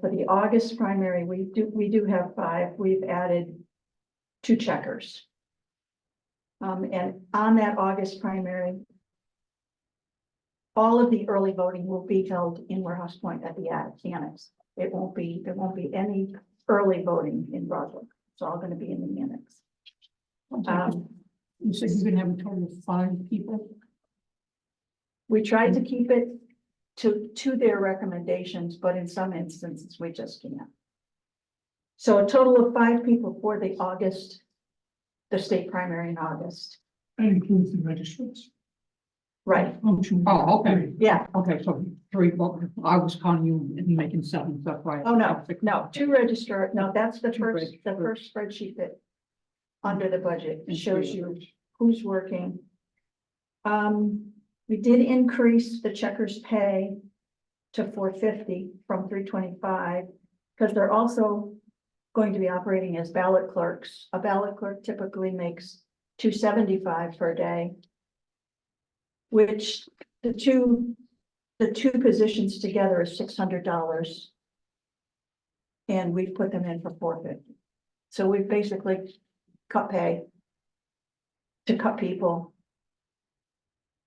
For the August primary, we do have 5. We've added 2 checkers. And on that August primary, all of the early voting will be held in Warehouse Point at the annex. There won't be any early voting in Broadway. It's all going to be in the annex. You said you're gonna have a total of 5 people? We tried to keep it to their recommendations, but in some instances, we just can't. So a total of 5 people for the state primary in August. That includes the registrants. Right, Oh, okay. yeah. Okay, so 3, well, I was counting you and making 7, stuff right? Oh, no, 2 register, no, that's the Two first registrars. spreadsheet that under the budget And shows 3 you others. who's working. We did increase the checkers' pay to $450 from $325, because they're also going to be operating as ballot clerks. A ballot clerk typically makes $275 per day, which the two positions together is $600. And we've put them in for $450. So we've basically cut pay to cut people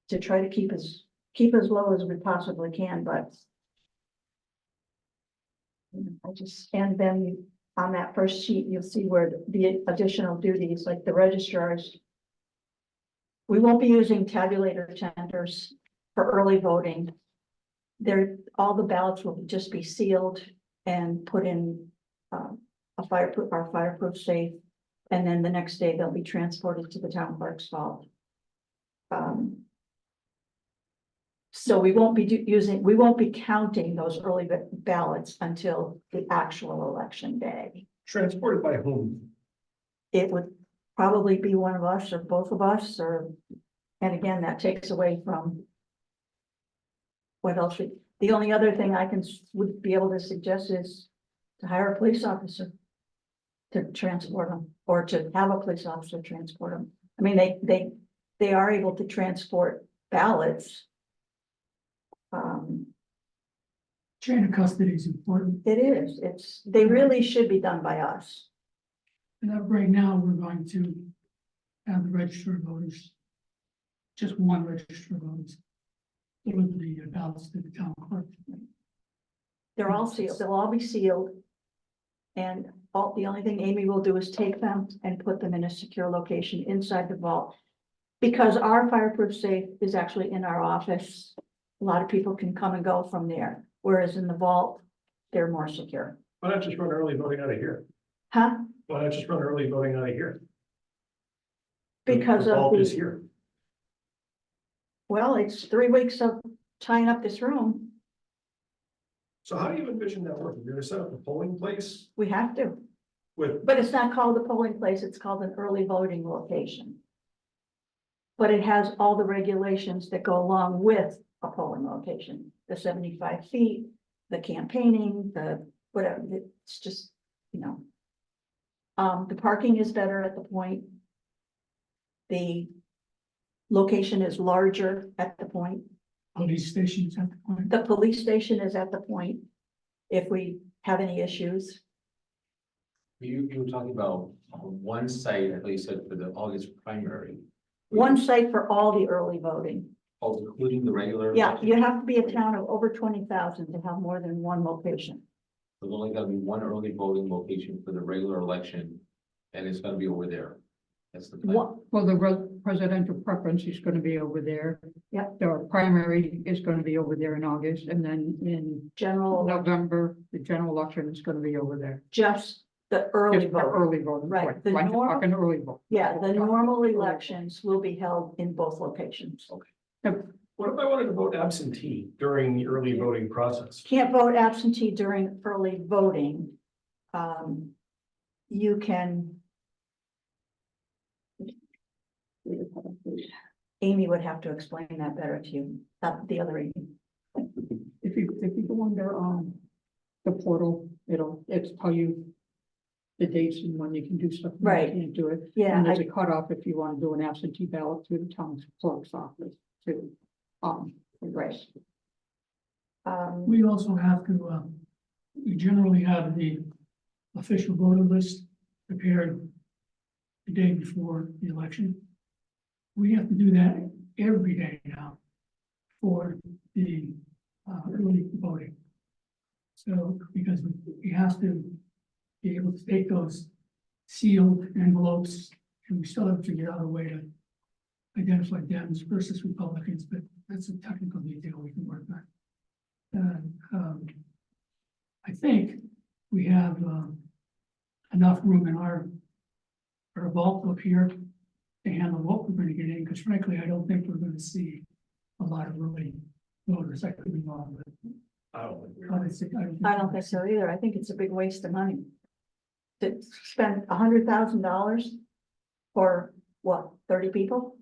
to try to keep as low as we possibly can, but and then on that first sheet, you'll see where the additional duties, like the registrars. We won't be using tabulator tenders for early voting. All the ballots will just be sealed and put in our fireproof safe. And then the next day they'll be transported to the town clerk's vault. So we won't be counting those early ballots until the actual election day. Transported by whom? It would probably be one of us or both of us, and again, that takes away from what else the only other thing would be able to suggest is to hire a police officer to transport them, or to have a police officer transport them. I mean, they are able to transport ballots. Chain of custody is important. It is, they really should be done by us. And right now, we're going to have the registered voters, just one registered voters, deliver the ballots to the town clerk. They're all sealed, they'll all be sealed. And the only thing Amy will do is take them and put them in a secure location inside the vault. Because our fireproof safe is actually in our office. A lot of people can come and go from there, whereas in the vault, they're more secure. Why not just run early voting out of here? Huh? Why not just run early voting out of here? Because The of vault is the, here. well, it's 3 weeks of tying up this room. So how do you envision that working? You're gonna set up a polling place We have to, with, but it's not called a polling place, it's called an early voting location. But it has all the regulations that go along with a polling location, the 75 feet, the campaigning, the whatever, it's just, the parking is better at the point. The location is larger at the point. Police stations at the point. The police station is at the point if we have any issues. You were talking about one site, I thought you said for the August primary. One site for all the early voting. Oh, including the regular? Yeah, you have to be a town of over 20,000 to have more than one location. There's only gonna be one early voting location for the regular election, and it's gonna be over there. That's the plan. Well, the presidential preference is gonna be over there. Yep. The primary is gonna be over there in August, and then in General, November, the general election is gonna be over there. just the early Just the vote. early voting. Right, the Like normal- talking early vote. Yeah, the normal elections will be held in both locations. well, What if I wanted to vote absentee during the early voting process? Can't vote absentee during early voting. You can. Amy would have to explain that better to you, the other Amy. If you go under, the portal, it's tell you the dates and when you can do stuff. and when you Right. Can't do it. Yeah, And there's a cutoff if you want to do an absentee ballot through the town clerk's office too. right. We also have to, we generally have the official voter list prepared the day before the election. We have to do that every day now for the early voting. So, because we have to be able to take those sealed envelopes, and we still have to figure out a way to identify Dems versus Republicans, but that's a technical detail we can work on. I think we have enough room in our vault up here to handle what we're going to get in, because frankly, I don't think we're going to see a lot of early voters. I could be wrong, but I don't think we I are. I don't think so either. I think it's a big waste of money. To spend $100,000 for what, 30 people?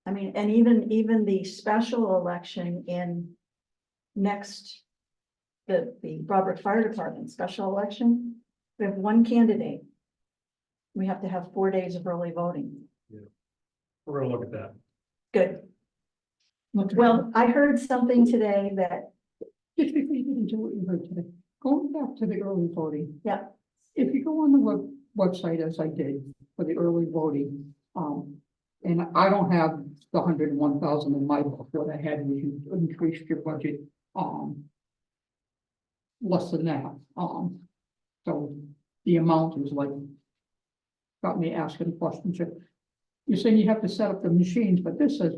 I mean, and even the special election in next, the Robert Fire Department special election, we have one candidate. We have to have 4 days of early voting. We're gonna look at that. Good. look at Well, I heard something today that, Just before you get into what you heard today, going back to the early voting. yeah, If you go on the website as I did for the early voting, and I don't have the 101,000 in my book, what I had was you increased your budget, less than that, so the amount is like, got me asking questions. You're saying you have to set up the machines, but this says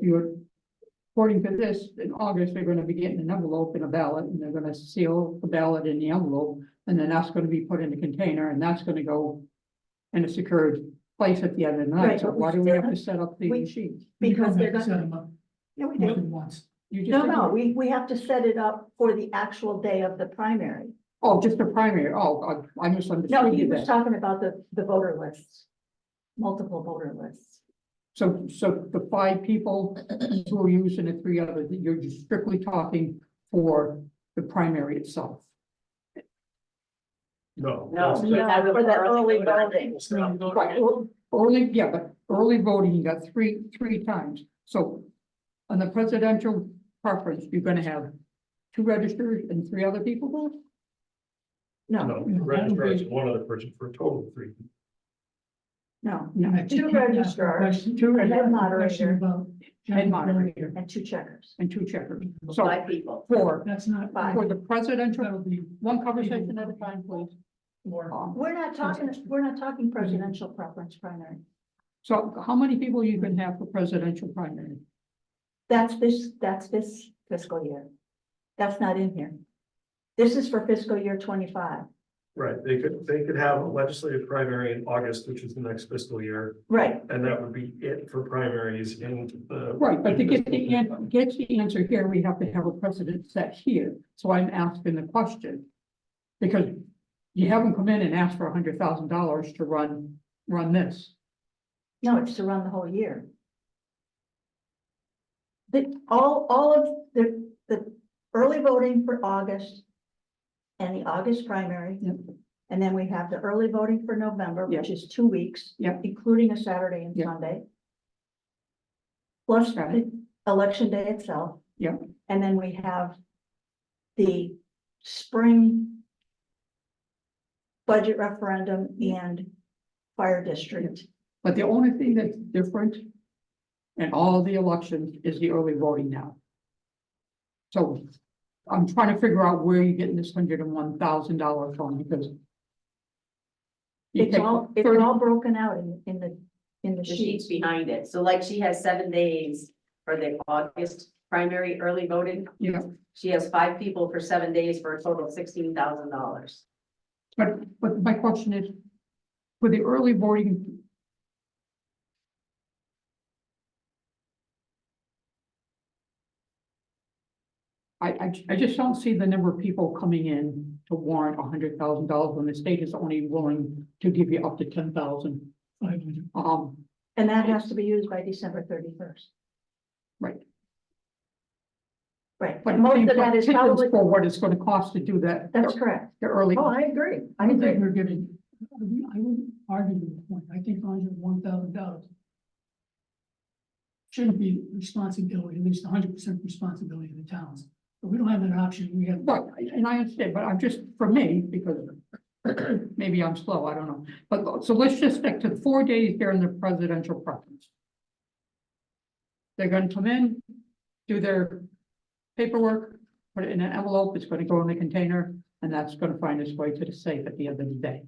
according to this, in August, they're gonna be getting an envelope and a ballot, and they're gonna seal the ballot in the envelope, and then that's gonna be put in a container, and that's gonna go in a secured place at the end of the night. Right, So but we why do we still have to set up the we- machines? because they're to set gonna, them up yeah, we more do. than once. You just No, said no, you- we have to set it up for the actual day of the primary. Oh, just the primary. Oh, I misunderstood. No, he you was then. talking about the voter lists. Multiple voter lists. So the 5 people who are using the 3 others, you're just strictly talking for the primary itself. No. No. that's- No, for the early voting. It's not- Right, early, yeah, but early voting, you got three times. So on the presidential preference, you're gonna have 2 registered and 3 other people vote? No, No, the registrar is one other person for a total of 3. no, No. I think 2 you can ask a registrars question- Two a head question moderator about Head moderator and 2 checkers. and 2 checkers. So 5 people. for That's not. Five. the presidential, That'll be one conversation at a time, please. more. We're not talking presidential preference primary. So how many people you can have for presidential primary? That's this fiscal year. That's not in here. This is for fiscal year 25. Right, they could have a legislative primary in August, which is the next fiscal year, Right, and that would be it for primaries in the. Right, but to get the answer here, we have to have a precedent set here. So I'm asking the question. Because you haven't come in and asked for $100,000 to run this. no, it's to run the whole year. All of the early voting for August and the August primary. Yep. And then we have the early voting for November, which Yep. is 2 weeks. Yep. Including a Saturday and Yep. Sunday. Plus Got the election day itself. Yep. And then we have the spring budget referendum and fire district. But the only thing that's different in all the elections is the early voting now. So I'm trying to figure out where you're getting this $101,000 from, because you It's take all 30 broken out in the The sheets sheets. behind it. So like she has 7 days for the August primary early voting. Yeah, She has 5 people for 7 days for a total of $16,000. but my question is, for the early voting, I just don't see the number of people coming in to warrant $100,000 when the state is only willing to give you up to 10,000. 500. And that has to be used by December 31st. Right. Right, But and most of that is probably, for what it's gonna cost to do that. that's correct. The early. Oh, I agree. I don't think we're getting, I wouldn't argue with the point. I think $101,000 shouldn't be responsibility, at least 100% responsibility of the towns. But we don't have that option. We have. Right, and I understand, but I'm just, for me, because maybe I'm slow, I don't know. But, so let's just stick to the 4 days during the presidential preference. They're gonna come in, do their paperwork, put it in an envelope, it's gonna go in the container, and that's gonna find its way to the safe at the end of the day.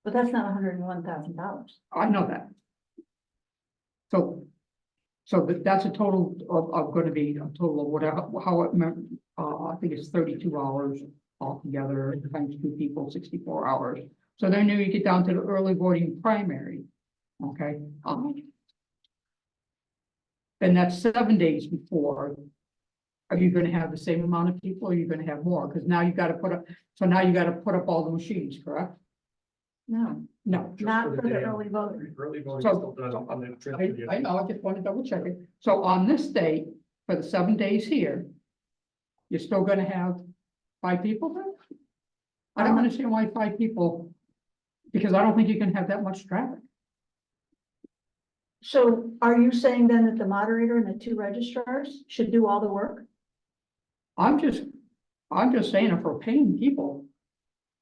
But that's not $101,000. I know that. So that's a total of gonna be a total of whatever, how it meant, I think it's 32 hours altogether, times 2 people, 64 hours. So then you get down to the early voting primary, okay? Then that's 7 days before. Are you gonna have the same amount of people, or are you gonna have more? Because now you gotta put up, so now you gotta put up all the machines, correct? No, No. not for the early voting. Early voting So- still done on the trip. I know, I just want to double check it. So on this date, for the 7 days here, you're still gonna have 5 people there? I don't understand why 5 people, because I don't think you can have that much traffic. So are you saying then that the moderator and the 2 registrars should do all the work? I'm just saying if we're paying people,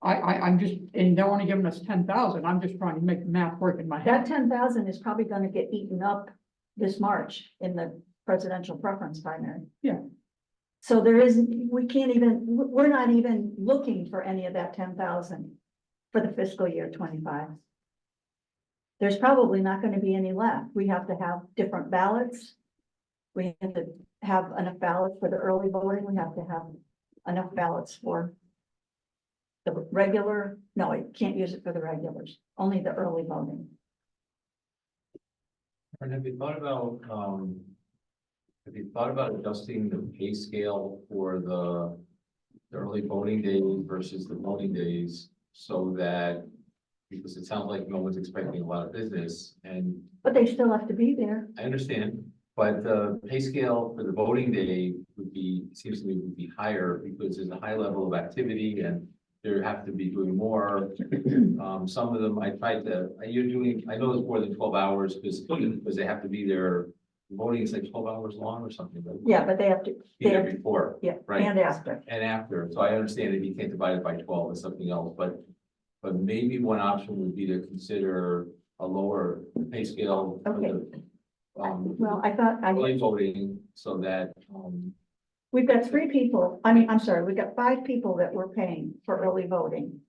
I'm just, and they're only giving us 10,000, I'm just trying to make the math work in my That head. 10,000 is probably gonna get eaten up this March in the presidential preference primary. Yeah. So there isn't, we can't even, we're not even looking for any of that 10,000 for the fiscal year 25. There's probably not gonna be any left. We have to have different ballots. We have to have enough ballots for the early voting. We have to have enough ballots for the regular, no, you can't use it for the regulars, only the early voting. And have you thought about adjusting the pay scale for the early voting days versus the voting days so that, because it sounds like no one's expecting a lot of business, and But they still have to be there. I understand, but the pay scale for the voting day would be, seems to me would be higher because there's a high level of activity and they have to be doing more. Some of them, I tried to, I know it's more than 12 hours because they have to be there. Voting is like 12 hours long or something. But Yeah, but they have to, be there before, yeah, right? and after. And after. So I understand that you can't divide it by 12 or something else, but maybe one option would be to consider a lower pay scale for Okay. the Well, I thought, early voting so that, we've got 3 people, I'm sorry, we've got 5 people that we're paying for early voting.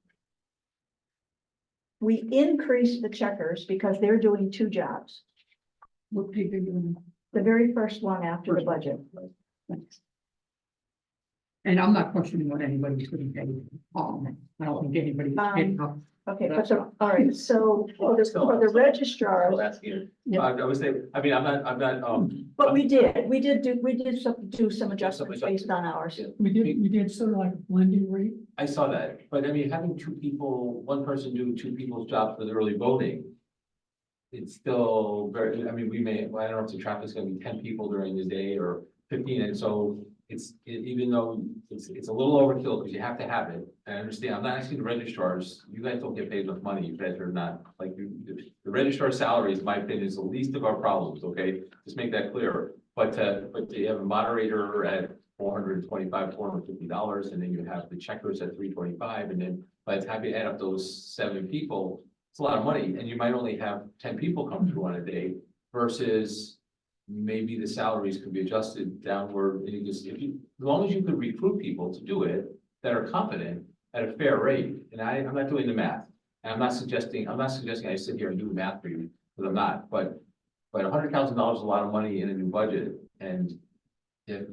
We increased the checkers because they're doing 2 jobs. What pay they're doing. The very first one after the budget. And I'm not questioning what anybody's getting paid. I don't think anybody's paid enough. Okay, but so, all right, so for the registrar, I'll ask you. Yeah. I would say, I mean, I'm not, but we did do some adjustments based on ours. We did sort of like a blending rate. I saw that, but I mean, having 2 people, one person do 2 people's job for the early voting. It's still very, I mean, I don't know if the traffic's gonna be 10 people during the day or 15, and so even though it's a little overkill, because you have to have it, I understand, I'm not asking the registrars, you guys don't get paid enough money, you guys are not, like, the registrar salaries, in my opinion, is the least of our problems, okay? Just make that clear, but you have a moderator at $425, $450, and then you have the checkers at $325, and then by the time you add up those 7 people, it's a lot of money, and you might only have 10 people come through on a day versus maybe the salaries could be adjusted downward. And you just, as long as you could recruit people to do it that are competent at a fair rate, and I'm not doing the math, and I'm not suggesting I sit here and do the math for you, because I'm not, but $100,000 is a lot of money in a new budget, and if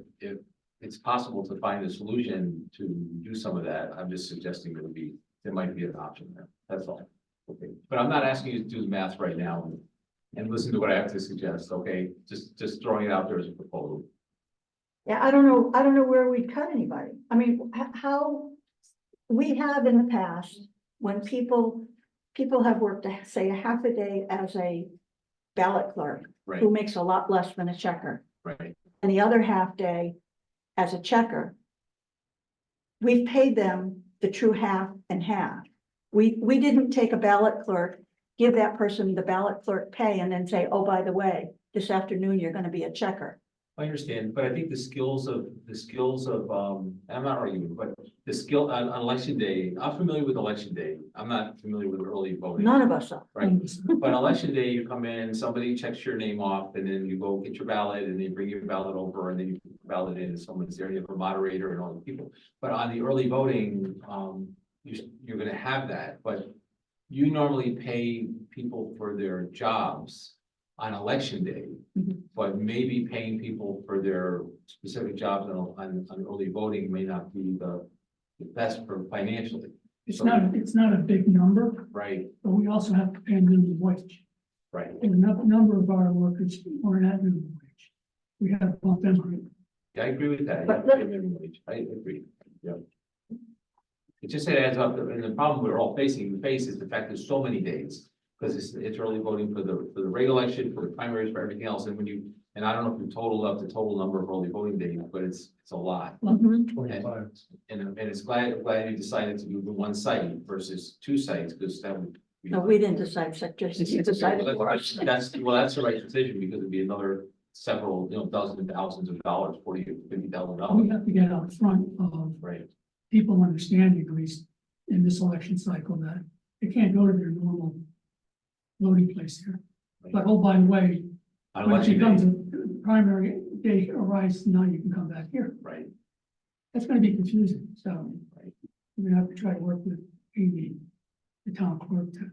it's possible to find a solution to do some of that, I'm just suggesting there might be an option there. That's all. Okay, but I'm not asking you to do the math right now and listen to what I have to suggest, okay? Just throwing it out there as a proposal. Yeah, I don't know where we'd cut anybody. I mean, how, we have in the past, when people have worked, say, a half a day as a ballot clerk, Right, who makes a lot less than a checker, right. and the other half day as a checker. We've paid them the true half and half. We didn't take a ballot clerk, give that person the ballot clerk pay, and then say, oh, by the way, this afternoon you're gonna be a checker. I understand, but I think the skills of, I'm not arguing, but the skill on election day, I'm familiar with election day. I'm not familiar with early voting. None of us are. Right, but election day, you come in, somebody checks your name off, and then you go get your ballot, and they bring your ballot over, and then you put the ballot in, and someone's there, you have a moderator and all the people. But on the early voting, you're gonna have that, but you normally pay people for their jobs on election day. Mhm. But maybe paying people for their specific jobs on early voting may not be the best for financially, It's not a big number, right? but we also have to pay minimum wage. Right. And a number of our workers are at minimum wage. We have to bump them up. Yeah, I agree with that. But Yeah, minimum wage. I agree. Yeah. It just adds up, and the problem we're all facing, is the fact there's so many days. Because it's early voting for the regular election, for the primaries, for everything else, and when you, and I don't know if you totaled up the total number of early voting days, but it's a lot. Mhm. And it's glad you decided to do the one site versus two sites, because that would. be- No, we didn't decide, just you decided for us. That's the right decision, because it'd be another several, dozens of thousands of dollars, $40,000 to $50,000. We have to get out front of Right, people understanding, at least in this election cycle, that they can't go to their normal voting place here. But oh, by the way, on when it election becomes day, a primary day arises, now you can come back here. right, That's gonna be confusing, so right. we're gonna have to try to work with Amy, the town clerk, to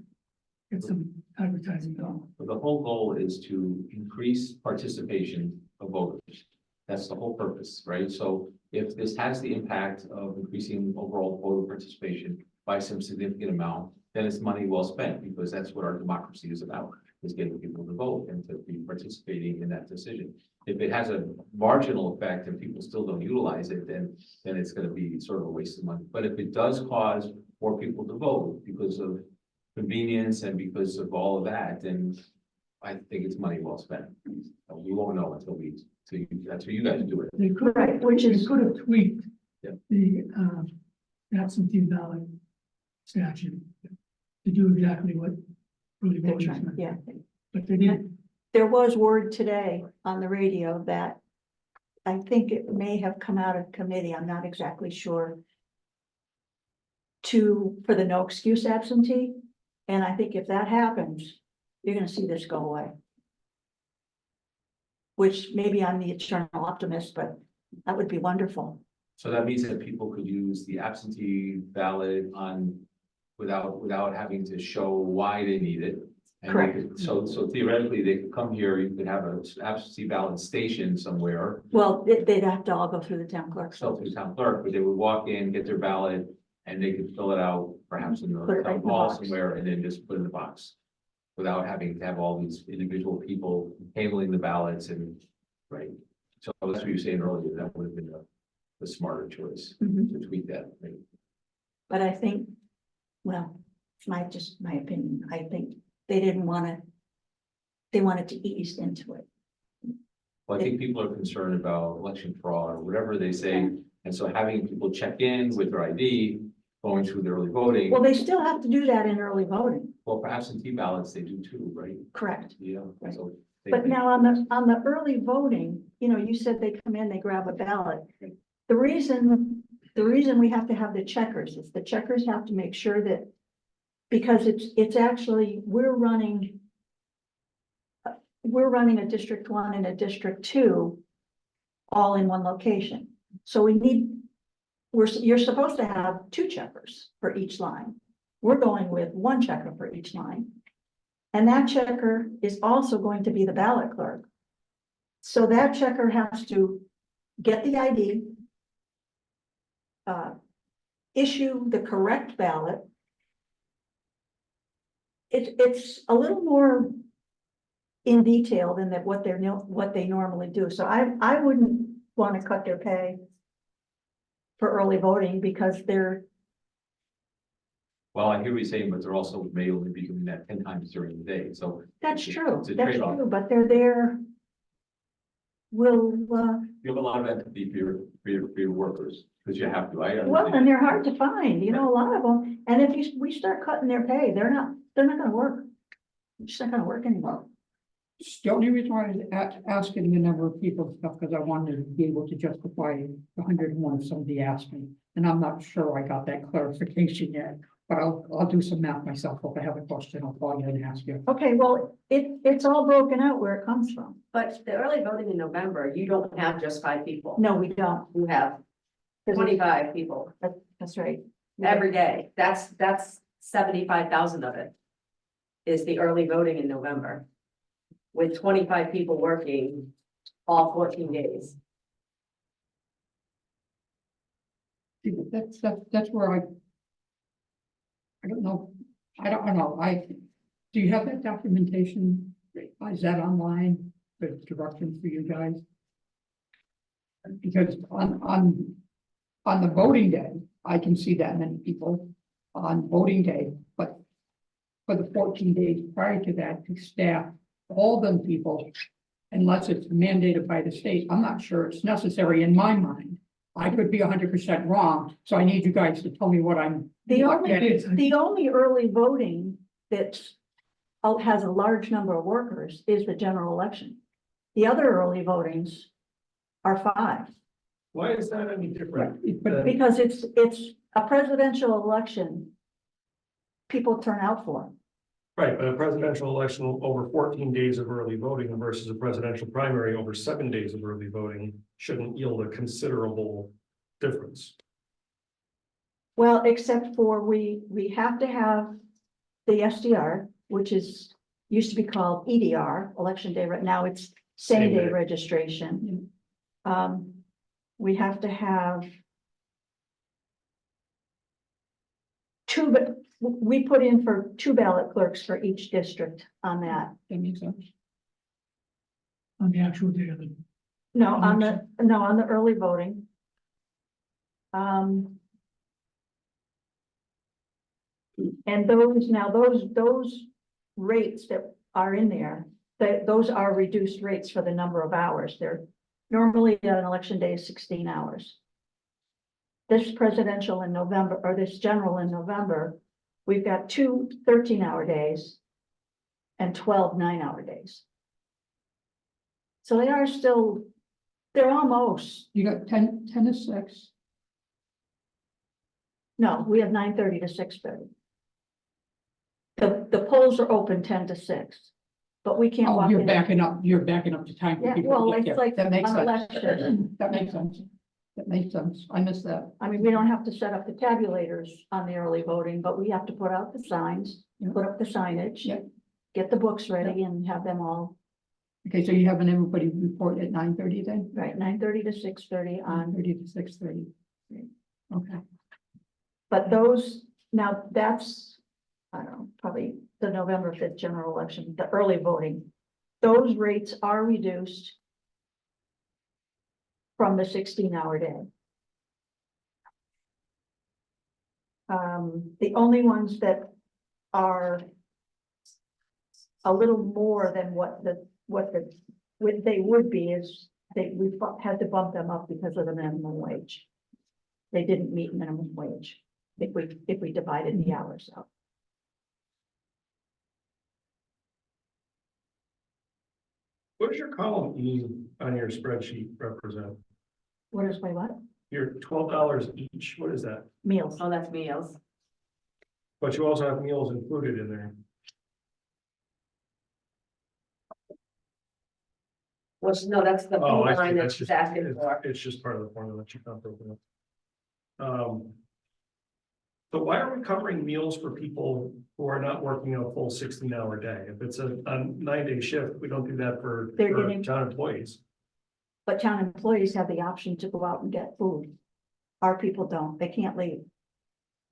get some advertising going. But the whole goal is to increase participation of voters. That's the whole purpose, right? So if this has the impact of increasing overall voter participation by some significant amount, then it's money well spent, because that's what our democracy is about, is getting people to vote and to be participating in that decision. If it has a marginal effect and people still don't utilize it, then it's gonna be sort of a waste of money. But if it does cause more people to vote because of convenience and because of all of that, then I think it's money well spent. We won't know until that's what you guys do it. They could, Right, which they is, could have tweaked Yeah. the absentee ballot statute to do exactly what really they're voting is trying, meant. yeah. But they didn't. There was word today on the radio that I think it may have come out of committee, I'm not exactly sure, for the no excuse absentee. And I think if that happens, you're gonna see this go away. Which maybe I'm the eternal optimist, but that would be wonderful. So that means that people could use the absentee ballot without having to show why they need it. And they Correct. could- So theoretically, they could come here, you could have an absentee ballot station somewhere, Well, they'd have to all go through the town clerk's so through office. town clerk, but they would walk in, get their ballot, and they could fill it out perhaps in the Put it right town in the hall box. somewhere, and then just put it in the box. Without having to have all these individual people handling the ballots and, right? So that's what you were saying earlier, that would have been the smarter choice Mhm. to tweak that. Right? But I think, well, it's my opinion, I think they didn't wanna, they wanted to ease into it. Well, I think people are concerned about election fraud or whatever they say, and so having people check in with their ID, going through the early voting. Well, they still have to do that in early voting, Well, for absentee ballots, they do too, right? correct? Yeah, Right. so. they- But now on the early voting, you said they come in, they grab a ballot. The reason we have to have the checkers is the checkers have to make sure that, because it's actually, we're running a District 1 and a District 2 all in one location. So you're supposed to have 2 checkers for each line. We're going with 1 checker for each line. And that checker is also going to be the ballot clerk. So that checker has to get the ID, issue the correct ballot. It's a little more in detail than what they normally do. So I wouldn't want to cut their pay for early voting because they're, Well, I hear what you're saying, but they're also may only be doing that 10 times during the day, so. that's true, It's a that's trade-off. true, but they're there. Will, You have a lot of empathy for your workers, because you have to, I well, understand. and they're hard to find, you know, a lot of them, and if we start cutting their pay, they're not gonna work. They're just not gonna work anymore. The only reason why I was asking the number of people and stuff, because I wanted to be able to justify the 101 if somebody asked me. And I'm not sure I got that clarification yet, but I'll do some math myself. If I have a question, I'll call you and ask you. Okay, well, it's all broken out where it comes from. But the early voting in November, you don't have just 5 people. No, we don't. You have 25 people That's right. every day. That's 75,000 of it. Is the early voting in November. With 25 people working all 14 days. See, but that's where I don't know. I don't know. Do you have that documentation? Is that online? The directions for you guys? Because on the voting day, I can see that many people on voting day, but for the 14 days prior to that, to staff all them people, unless it's mandated by the state, I'm not sure it's necessary in my mind. I could be 100% wrong, so I need you guys to tell me what I'm. The what only, that is. the only early voting that has a large number of workers is the general election. The other early votings are 5, Why is that any different? But because it's a presidential election. People turn out for. Right, but a presidential election over 14 days of early voting versus a presidential primary over 7 days of early voting shouldn't yield a considerable difference. Well, except for we have to have the SDR, which used to be called EDR, election day, right now it's same day registration. We have to have we put in for 2 ballot clerks for each district on that. that makes sense. On the actual day of the, No, on the early voting. And those rates that are in there, those are reduced rates for the number of hours. They're normally an election day is 16 hours. This presidential in November, or this general in November, we've got 2 13-hour days and 12 9-hour days. So they are still, they're almost, You got 10 to 6. no, we have 9:30 to 6:30. The polls are open 10 to 6, but we can't Oh, walk you're in. backing up the time. for Yeah, people well, to get it's there. like That makes on sense. election. That makes sense. That makes sense. I missed that. I mean, we don't have to set up the tabulators on the early voting, but we have to put out the signs, Yeah. put up the signage. Yeah. Get the books ready and have them all, Okay, so you having everybody report at 9:30 then? right, 9:30 to 6:30 on, 9:30 to 6:30. Okay. but those, now that's, I don't know, probably the November 5th general election, the early voting. Those rates are reduced from the 16-hour day. The only ones that are a little more than what they would be is we had to bump them up because of the minimum wage. They didn't meet minimum wage if we divided the hours up. What does your column E on your spreadsheet represent? What is my what? Your $12 each, what is that? Meals. Oh, that's meals. But you also have meals included in there. Which, no, that's the Oh, full I see. line That's that's just, asking for. it's just part of the formula that you found broken up. So why are we covering meals for people who are not working a full 16-hour day? If it's a 9-day shift, we don't do that for town employees. But town employees have the option to go out and get food. Our people don't, they can't leave.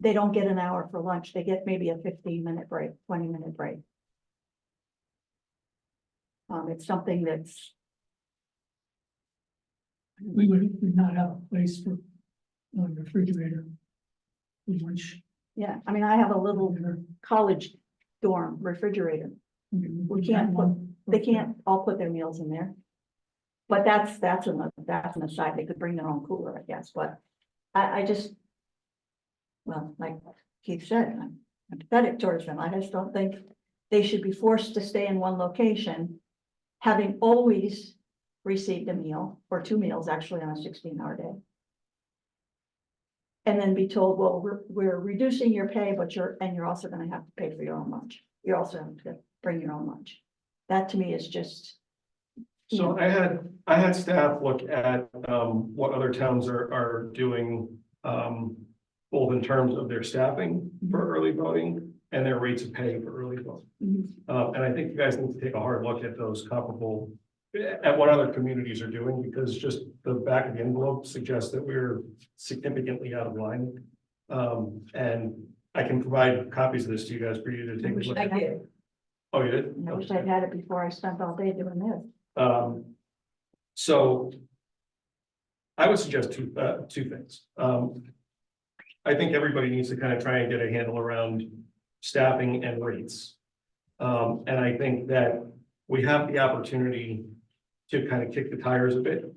They don't get an hour for lunch, they get maybe a 15-minute break, 20-minute break. It's something that's we would not have a place for a refrigerator. Which. Yeah, I mean, I have a little college dorm refrigerator. We can't put, they can't all put their meals in there. But that's an aside, they could bring their own cooler, I guess, but I just. Well, like Keith said, I'm empathetic towards them, I just don't think they should be forced to stay in one location. Having always received a meal, or 2 meals actually on a 16-hour day. And then be told, well, we're reducing your pay, but you're also gonna have to pay for your own lunch. You're also going to bring your own lunch. That to me is just. So I had staff look at what other towns are doing. Both in terms of their staffing for early voting and their rates of pay for early voting. And I think you guys need to take a hard look at those comparable, at what other communities are doing, because just the back of the envelope suggests that we're significantly out of line. And I can provide copies of this to you guys for you to take a look at. Oh, you did? I wish I'd had it before I spent all day doing this. So I would suggest two things. I think everybody needs to kind of try and get a handle around staffing and rates. And I think that we have the opportunity to kind of kick the tires a bit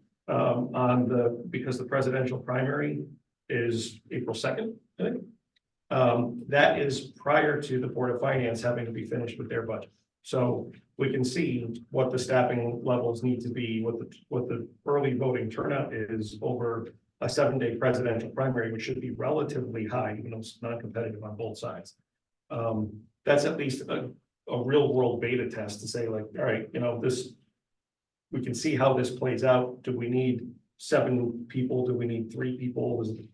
because the presidential primary is April 2nd, I think. That is prior to the Board of Finance having to be finished with their budget. So we can see what the staffing levels need to be, what the early voting turnout is over a 7-day presidential primary, which should be relatively high, even though it's non-competitive on both sides. That's at least a real world beta test to say, like, all right, we can see how this plays out. Do we need 7 people? Do we need 3 people? Is it,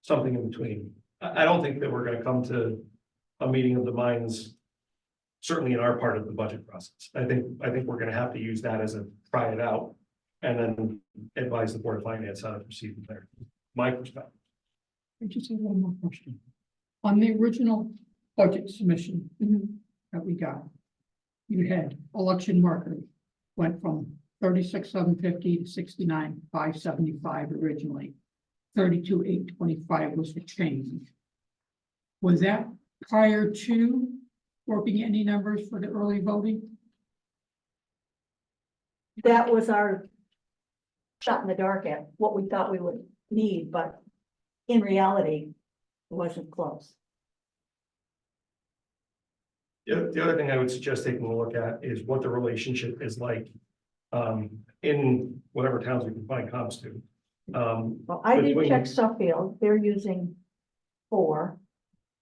something in between? I don't think that we're going to come to a meeting of the minds, certainly in our part of the budget process. I think we're going to have to use that as a try it out and then advise the Board of Finance how to proceed from there. My perspective. I just have one more question. On the original budget submission that we got, you had election workers went from 36,750 to 69,575 originally. 32,825 was the change. Was that prior to working any numbers for the early voting? That was our shot in the dark at what we thought we would need, but in reality, it wasn't close. The other thing I would suggest taking a look at is what the relationship is like in whatever towns we can find comps to. Well, I did check Suffield, they're using 4.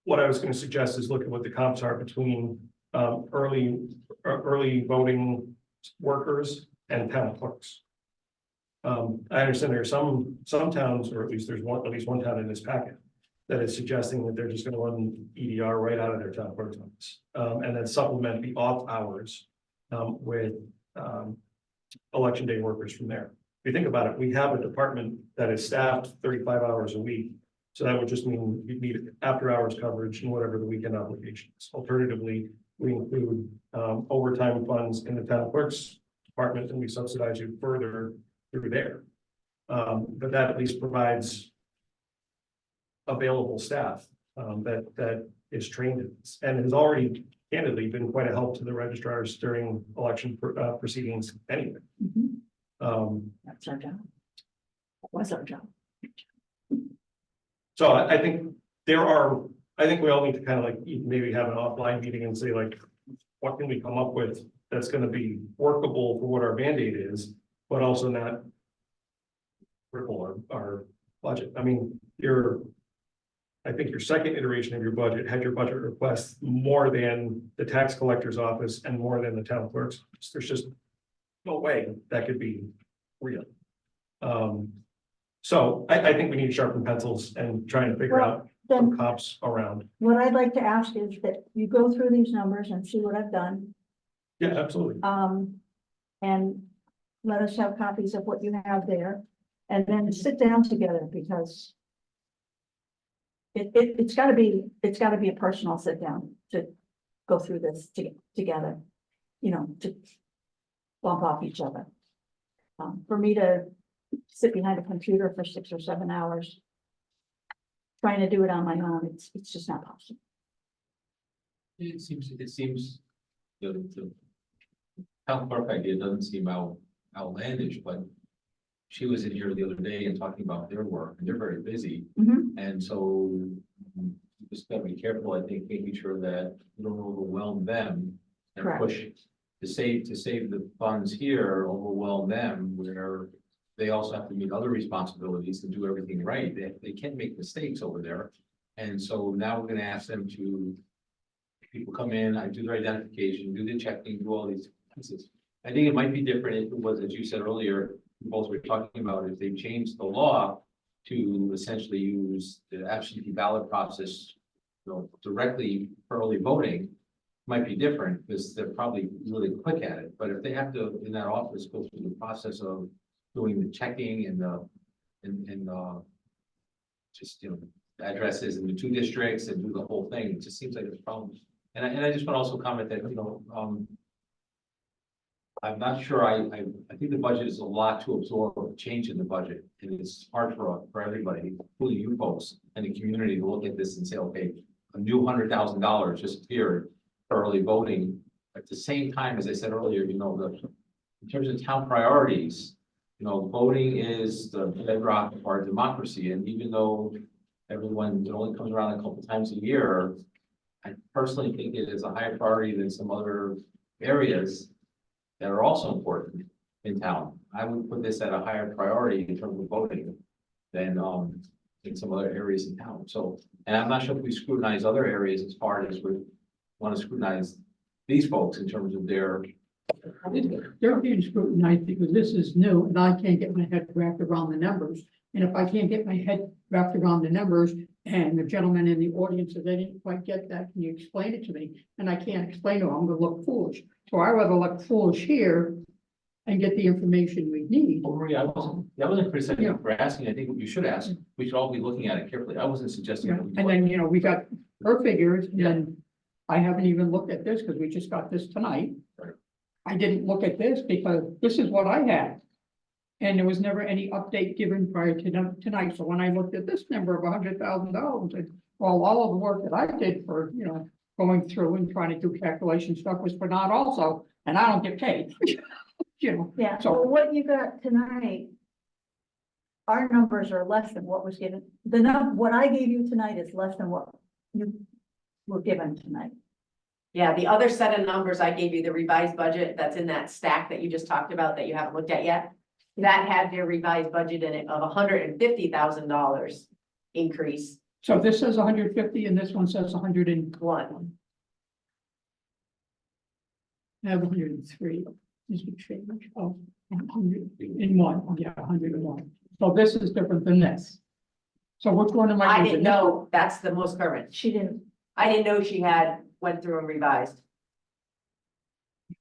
What I was going to suggest is look at what the comps are between early voting workers and town clerks. I understand there are some towns, or at least there's at least one town in this packet that is suggesting that they're just going to run EDR right out of their town clerk's office, and then supplement the off hours with election day workers from there. If you think about it, we have a department that is staffed 35 hours a week. So that would just mean you'd need after hours coverage and whatever the weekend obligations. Alternatively, we include overtime funds in the town clerk's department, and we subsidize you further through there. But that at least provides available staff that is trained in this, and has already candidly been quite a help to the registrars during election proceedings anyway. That's our job. That was our job. So I think I think we all need to kind of like maybe have an offline meeting and say, like, what can we come up with that's going to be workable for what our Band-Aid is, but also not cripple our budget. I mean, I think your second iteration of your budget had your budget request more than the tax collector's office and more than the town clerk's office. There's just no way that could be real. So I think we need to sharpen pencils and try and figure out some comps around. What I'd like to ask is that you go through these numbers and see what I've done. Yeah, absolutely. And let us have copies of what you have there, and then sit down together, because it's gotta be a personal sit down to go through this together, to bump off each other. For me to sit behind a computer for 6 or 7 hours. Trying to do it on my own, it's just not possible. It seems, the town clerk idea doesn't seem outlandish, but she was in here the other day and talking about their work, and they're very busy. Mhm. And so you just gotta be careful, I think, making sure that you don't overwhelm them and Correct. push to save the funds here, overwhelm them where they also have to meet other responsibilities and do everything right. They can make mistakes over there. And so now we're gonna ask them to, people come in, I do their identification, do the checking, do all these pieces. I think it might be different if it was, as you said earlier, we both were talking about, if they changed the law to essentially use the absentee ballot process, directly for early voting, might be different, because they're probably really quick at it. But if they have to, in that office, go through the process of doing the checking and just, addresses in the 2 districts and do the whole thing, it just seems like there's problems. And I just want to also comment that, I'm not sure, I think the budget is a lot to absorb, a change in the budget. And it's hard for everybody, including you folks and the community, to look at this and say, okay, a new $100,000 just appeared for early voting. At the same time, as I said earlier, in terms of town priorities, voting is the bedrock of our democracy. And even though it only comes around a couple times a year, I personally think it is a higher priority than some other areas that are also important in town. I would put this at a higher priority in terms of voting than in some other areas in town. So, and I'm not sure if we scrutinize other areas as hard as we want to scrutinize these folks in terms of their. They're being scrutinized because this is new and I can't get my head wrapped around the numbers. And if I can't get my head wrapped around the numbers and the gentleman in the audience says, I didn't quite get that, can you explain it to me? And I can't explain it, I'm gonna look foolish. So I rather look foolish here and get the information we need. Oh, Maria, I wasn't criticizing Yeah. you for asking. I think what you should ask, we should all be looking at it carefully. I wasn't suggesting. Yeah, that we do and then, we got her figures, and Yeah. then I haven't even looked at this because we just got this tonight. Right. I didn't look at this because this is what I had. And there was never any update given prior to tonight. So when I looked at this number of $100,000, and all of the work that I did for, going through and trying to do calculation stuff was for not also, and I don't get paid. Yeah, So- so what you got tonight. Our numbers are less than what was given, what I gave you tonight is less than what you were given tonight. Yeah, the other set of numbers I gave you, the revised budget that's in that stack that you just talked about that you haven't looked at yet. That had their revised budget in it of $150,000 increase. So this says 150 and this one says 101. One. I have 103. This would change. Oh, 101. Yeah, 101. So this is different than this. So which one am I I using? didn't know, that's the most current. She didn't, I didn't know she went through and revised.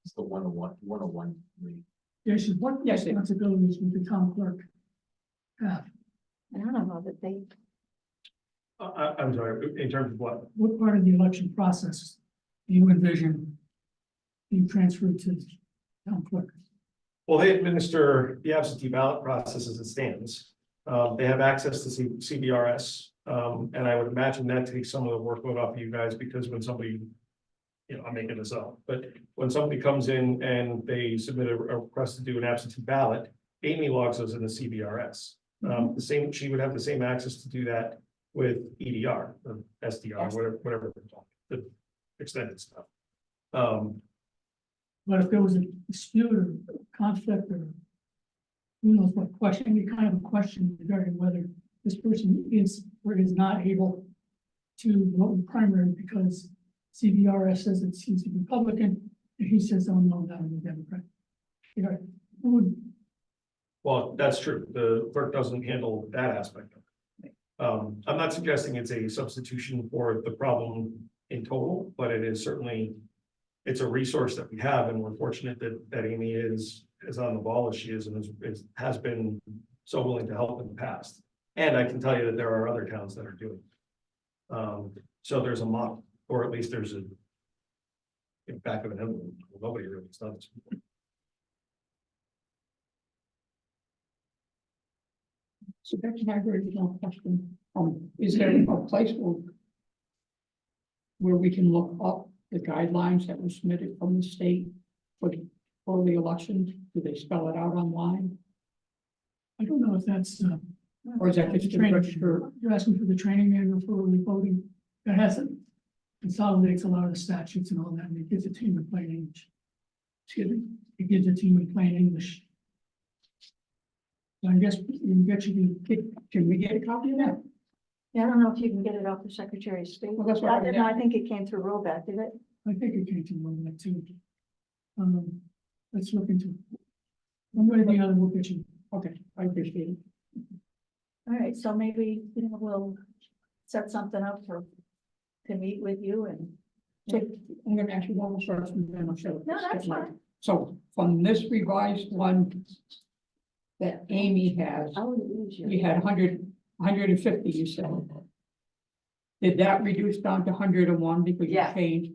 It's the 101. Jason, what Yes, sir. responsibilities would the town clerk have? I don't know that they, I'm sorry, in terms of what? What part of the election process do you envision being transferred to the town clerk? Well, they administer the absentee ballot process as it stands. They have access to CBRS, and I would imagine that takes some of the workload off of you guys, because when somebody, I'm making this up, but when somebody comes in and they submit a request to do an absentee ballot, Amy logs those in the CBRS. She would have the same access to do that with EDR or SDR, whatever they're called, the extended stuff. But if there was a dispute or conflict or who knows what question, any kind of a question regarding whether this person is or is not able to vote in primary because CBRS says that he's a Republican and he says, oh no, I'm a Democrat. Who would, Well, that's true. The clerk doesn't handle that aspect of it. I'm not suggesting it's a substitution for the problem in total, but it is certainly, it's a resource that we have, and we're fortunate that Amy is on the ball as she is, and has been so willing to help in the past. And I can tell you that there are other towns that are doing it. So there's a model, or at least there's a back of an envelope. Nobody really does. So that's my original question. Is there a place where we can look up the guidelines that were submitted from the state for the elections? Do they spell it out online? I don't know if that's, Or is that the just a training, register? you're asking for the training manual for early voting. That hasn't, consolidates a lot of the statutes and all that, and it gives it to you in plain English. Excuse me, it gives it to you in plain English. So I guess Can we get a copy of that? Yeah, I don't know if you can get it off the Secretary of State. Well, that's what I- No, I think it came through rollback, did it? I think it came to one that too. Let's look into it. One way or the other, we'll get you. Okay, I appreciate it. All right, so maybe, we'll set something up to meet with you and. So I'm gonna ask you one more first and then I'll show. No, that's fine. So from this revised one that Amy has, we had 150, you said. Did that reduce down to 101 because you Yeah. changed?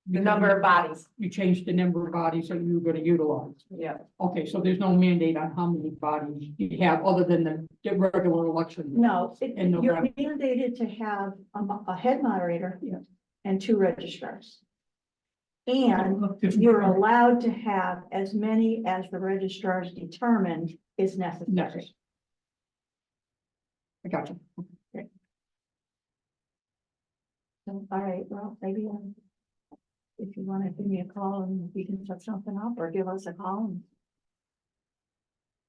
The number of bodies, You changed the number of bodies that you were gonna utilize. yeah. Okay, so there's no mandate on how many bodies you have other than the regular election? No, In you're November. mandated to have a head moderator. Yeah. And 2 registrars. And Look different. you're allowed to have as many as the registrars determined is necessary. Necessary. I got you. So, all right, well, maybe, if you want to give me a call and we can set something up or give us a call.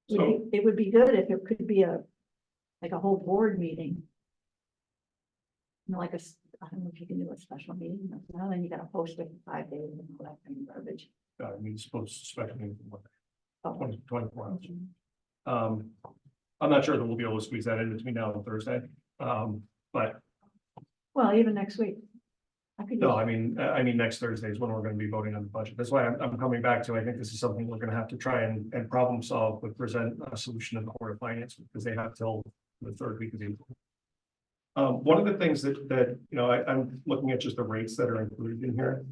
It would be good if it could be like a whole board meeting. Like I don't know if you can do a special meeting, well, then you gotta post it for 5 days and all that kind of garbage. I mean, supposed to spec me for Oh, 24 hours. I'm not sure that we'll be able to squeeze that in between now and Thursday. But Well, even next week. I could. no, I mean next Thursday is when we're gonna be voting on the budget. That's why I'm coming back to, I think this is something we're gonna have to try and problem solve, but present a solution to the Board of Finance, because they have till the 3rd week of April. One of the things that, I'm looking at just the rates that are included in here.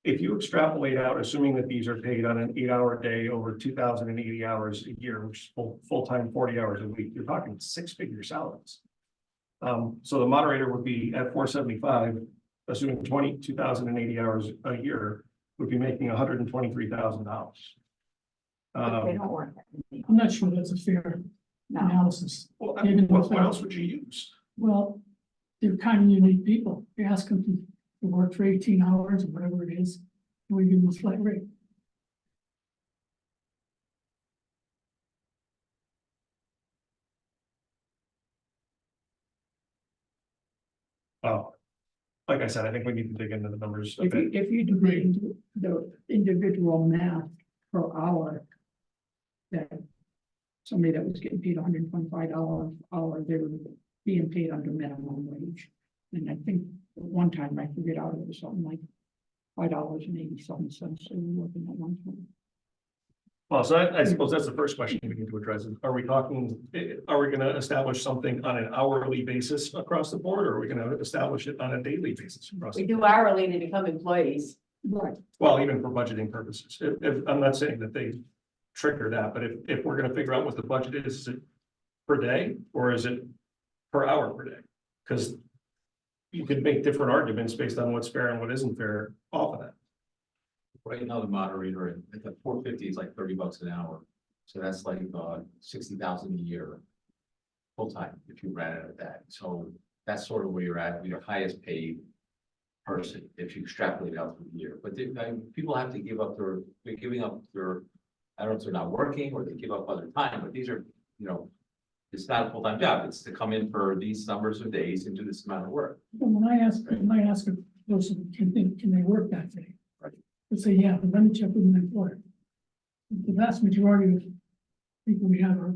If you extrapolate out, assuming that these are paid on an 8-hour day over 2,080 hours a year, which is full-time 40 hours a week, you're talking 6-figure salaries. So the moderator would be at 475, assuming 22,080 hours a year, would be making $123,000. They don't work. I'm not sure that's a fair No, analysis. Well, Given the what fact- else would you use? Well, they're kind of unique people. You ask them to work for 18 hours or whatever it is, and we give them a flat rate. Oh, like I said, I think we need to dig into the numbers a If you, bit. if you do the individual math per hour. That somebody that was getting paid $125 an hour, they were being paid under minimum wage. And I think at one time I figured out it was something like $5.87, so we're looking at 120. Well, so I suppose that's the first question we need to address. Are we gonna establish something on an hourly basis across the board, or are we gonna establish it on a daily basis across? We the do hourly to become employees. Right. Well, even for budgeting purposes, I'm not saying that they trigger that, but if we're gonna figure out what the budget is it per day, or is it per hour per day? Because you could make different arguments based on what's fair and what isn't fair off of that. Right now, the moderator at the 450 is like $30 an hour. So that's like 60,000 a year. Full time, if you ran it at that. So that's sort of where you're at, your highest paid person, if you extrapolate out through the year. But people have to give up they're giving up their, I don't know if they're not working or they give up other time, but these are, it's not a full-time job. It's to come in for these numbers of days and do this amount of work. But when I ask a person, can they work that day? They say, yeah, but let me check with an employer. The vast majority of people we have are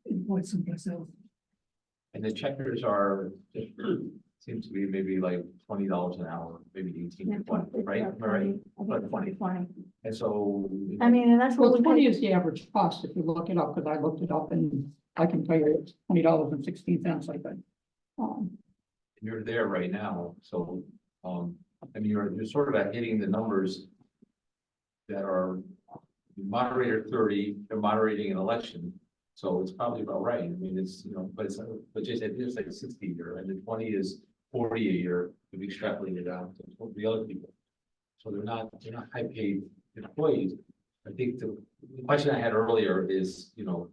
employed someplace else. And the checkers are, just seems to be maybe like $20 an hour, maybe 18 or 20, right? Am I right? I think About 20. 20. And so. I mean, and that's Well, what we 20 pay. is the average cost if you look it up, because I looked it up and I can tell you it's $20.16, I think. You're there right now, so, I mean, you're sort of at hitting the numbers that are moderator 30, they're moderating an election. So it's probably about right. I mean, it's, you know, but it's, but just, it's like 60 a year, and then 20 is 40 a year, if we extrapolate it out to the other people. So they're not high paid employees. I think the question I had earlier is, you know,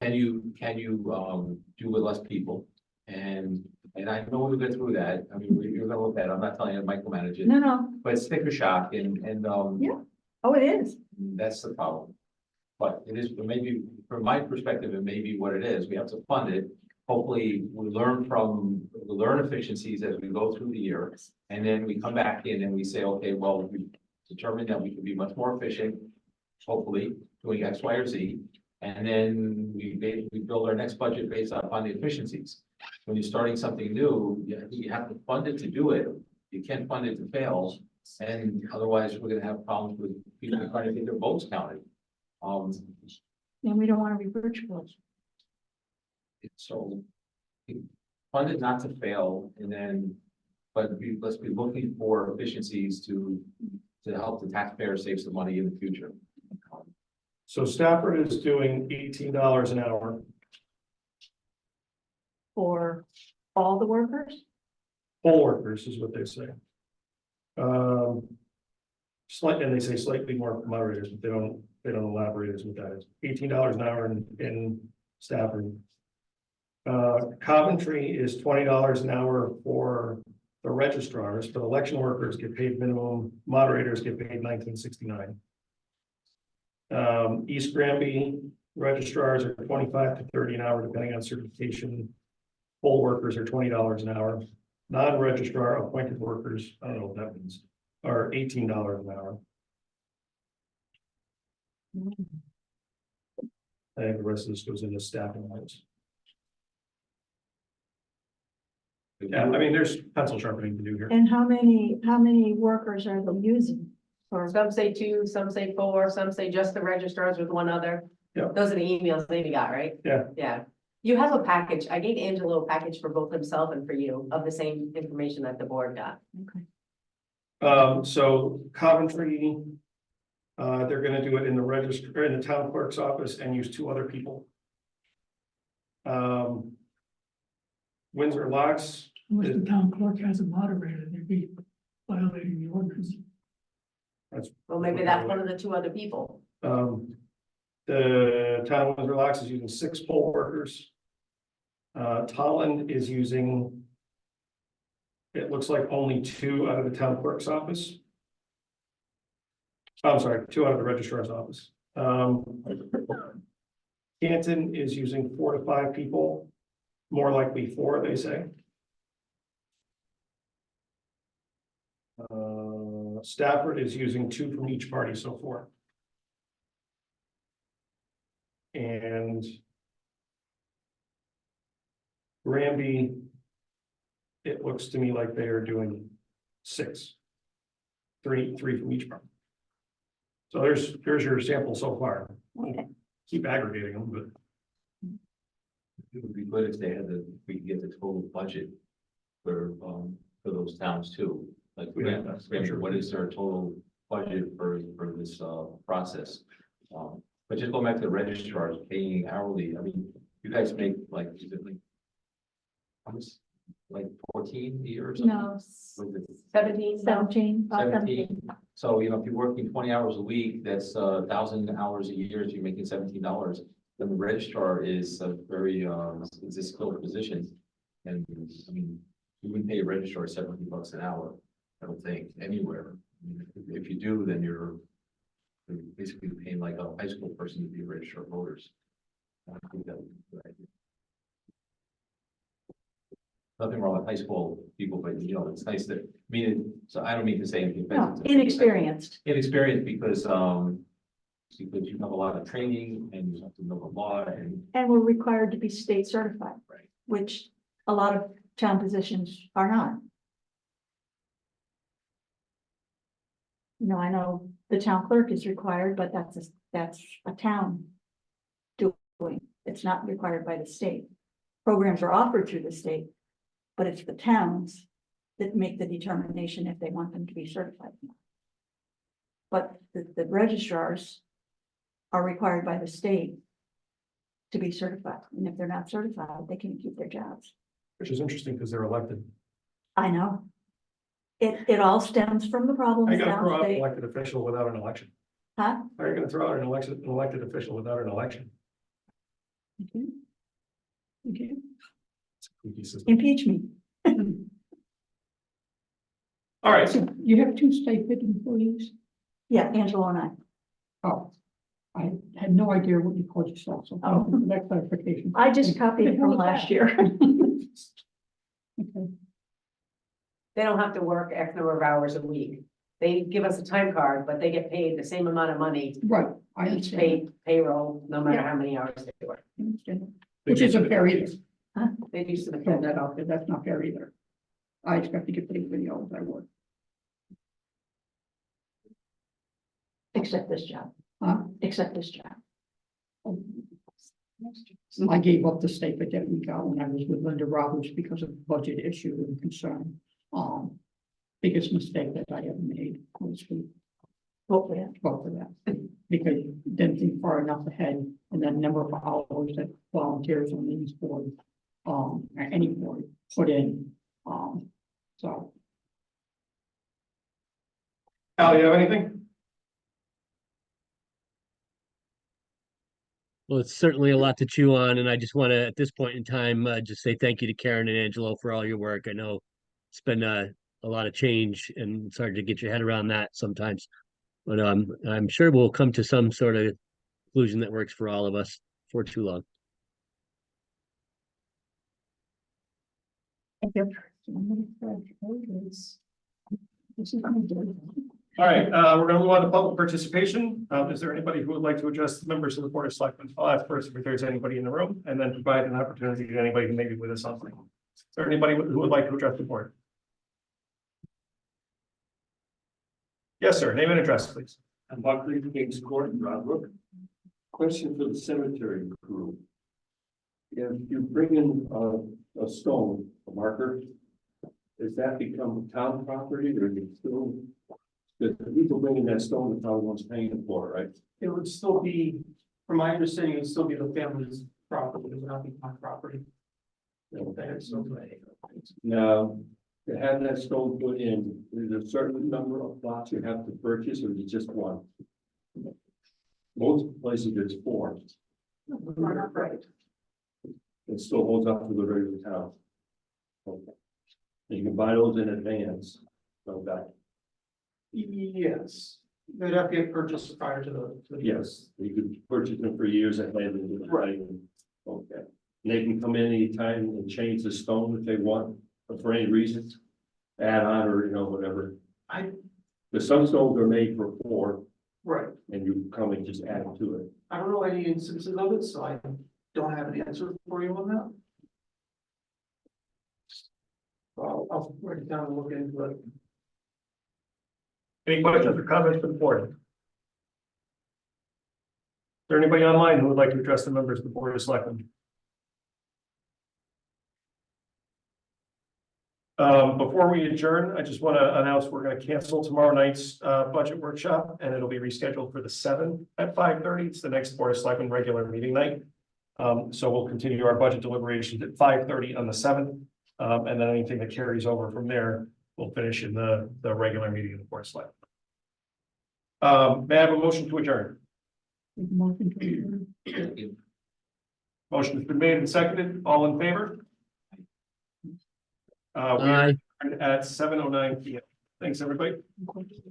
can you do with less people? And I know we'll get through that. I mean, you're gonna look at it. I'm not telling you to micromanage it, No, but it's sticker shock and Yeah. oh, it is. that's the problem. But it is, maybe, from my perspective, it may be what it is. We have to fund it. Hopefully, we learn efficiencies as we go through the year. And then we come back in and we say, okay, well, we determined that we can be much more efficient, hopefully, doing X, Y, or Z. And then we build our next budget based upon the efficiencies. When you're starting something new, you have to fund it to do it. You can't fund it to fail. And otherwise, we're gonna have problems with people trying to get their votes counted. And we don't want to be virtual. So fund it not to fail, and then, but let's be looking for efficiencies to help the taxpayer save some money in the future. So Stafford is doing $18 an hour. For all the workers? Poll workers is what they say. Slightly, and they say slightly more for moderators, but they don't elaborate as what that is. $18 an hour in Stafford. Coventry is $20 an hour for the registrars, but election workers get paid minimum, moderators get paid $19.69. East Granby registrars are 25 to 30 an hour, depending on certification. Poll workers are $20 an hour. Non-registrar appointed workers, I don't know what that means, are $18 an hour. I think the rest of this goes into staffing lines. Yeah, I mean, there's pencil sharpening to do here. And how many workers are they using? For Some say 2, some say 4, some say just the registrars with one other. Yeah. Those are the emails they got, right? Yeah. Yeah. You have a package. I gave Angelo a package for both himself and for you of the same information that the board got. So Coventry, they're gonna do it in the register, in the town clerk's office and use 2 other people. Windsor Locks, Unless the town clerk has a moderator, they'd be violating the ordinance. Well, maybe that's one of the 2 other people. the town of Windsor Locks is using 6 poll workers. Tolland is using, it looks like only 2 out of the town clerk's office. I'm sorry, 2 out of the registrar's office. Canton is using 4 to 5 people, more likely 4, they say. Stafford is using 2 from each party, so 4. And Granby, it looks to me like they are doing 6. 3 from each party. So there's your sample so far. Keep aggregating them, but It would be good if they had if we could get the total budget for those towns too. Like, Yeah, what is their total budget for this process? But just going back to the registrars paying hourly, I mean, you guys make like, is it like, how much, like 14 a year or something? No, Was it 17. 17, about 17? 17. So, you know, if you're working 20 hours a week, that's 1,000 hours a year, so you're making $17. Then the registrar is a very, is a skilled position. And I mean, you wouldn't pay a registrar $70 an hour, I don't think, anywhere. I mean, if you do, then you're basically paying like a high school person to be a registrar of voters. I think that would be a good idea. Nothing wrong with high school people, but you know, it's nice that, so I don't mean to say anything. No, offensive to- inexperienced. Inexperienced because you have a lot of training and you have to know the law and. And we're required to be state certified. Right. Which a lot of town positions are not. You know, I know the town clerk is required, but that's a town doing. It's not required by the state. Programs are offered through the state, but it's the towns that make the determination if they want them to be certified. But the registrars are required by the state to be certified, and if they're not certified, they can't keep their jobs. Which is interesting because they're elected. I know. It all stems from the How problems are you gonna throw out an downstate, elected official without an election? huh? How are you gonna throw out an elected official without an election? Okay. Okay. It's a kooky system. Impeach me. All right, So you have two stipend employees? Yeah, Angela and I. Oh, I had no idea what you called yourself, so thank you for that clarification. I just copied it from last year. Okay. They don't have to work X number of hours a week. They give us a time card, but they get paid the same amount of money Right, I each understand. payroll, no matter Yeah. how many hours they work. I understand. Which isn't fair either. They do some. Throw that out there, that's not fair either. I expect to get paid for the hours I work. Except this job, Huh? except this job. I gave up the stipend that we got when I was with Linda Roberts because of budget issue and concern. Biggest mistake that I ever made was to Vote for that. vote for that. Because didn't think far enough ahead, and then number of hours that volunteers on these board, or any board put in, so. Al, you have anything? Well, it's certainly a lot to chew on, and I just want to, at this point in time, just say thank you to Karen and Angelo for all your work. I know it's been a lot of change, and it's hard to get your head around that sometimes. But I'm sure we'll come to some sort of conclusion that works for all of us for too long. Thank you. All right, we're gonna move on to public participation. Is there anybody who would like to address the members of the Board of Selectmen? I'll ask first if there's anybody in the room and then provide an opportunity to anybody who may be with us online. Is there anybody who would like to address the board? Yes, sir. Name and address, please. I'm Buckley, Kings Court, Broadbrook. Question for the cemetery crew. If you bring in a stone, a marker, does that become town property or is it still? The people bringing that stone, the town wants paying for, it, right? It would still be, from my understanding, it would still be the family's property, it would not be my property. Now, to have that stone put in, there's a certain number of plots you have to purchase or is it just one? Most places it's 4. Right. It still holds up to the regular town. Okay. You can buy those in advance, so that, Yes, they'd have to get purchased prior to the. yes, you could purchase them for years ahead and do it right. Okay, and they can come in anytime and change the stone if they want, but for any reason, add on or, whatever. The some stones are made for 4, Right, and you come and just add to it. I don't know any instances of it, so I don't have an answer for you on that. I'll write it down and look into it. Any questions or comments for the board? Is there anybody online who would like to address the members of the Board of Selectmen? Before we adjourn, I just want to announce we're going to cancel tomorrow night's budget workshop, and it'll be rescheduled for the 7th at 5:30. It's the next Board of Selectmen regular meeting night. So we'll continue our budget deliberations at 5:30 on the 7th. And then anything that carries over from there, we'll finish in the regular meeting of the Board of Selectmen. May I have a motion to adjourn? Motion has been made and seconded. All in favor? We are Aye. at 7:09 PM. Thanks, everybody.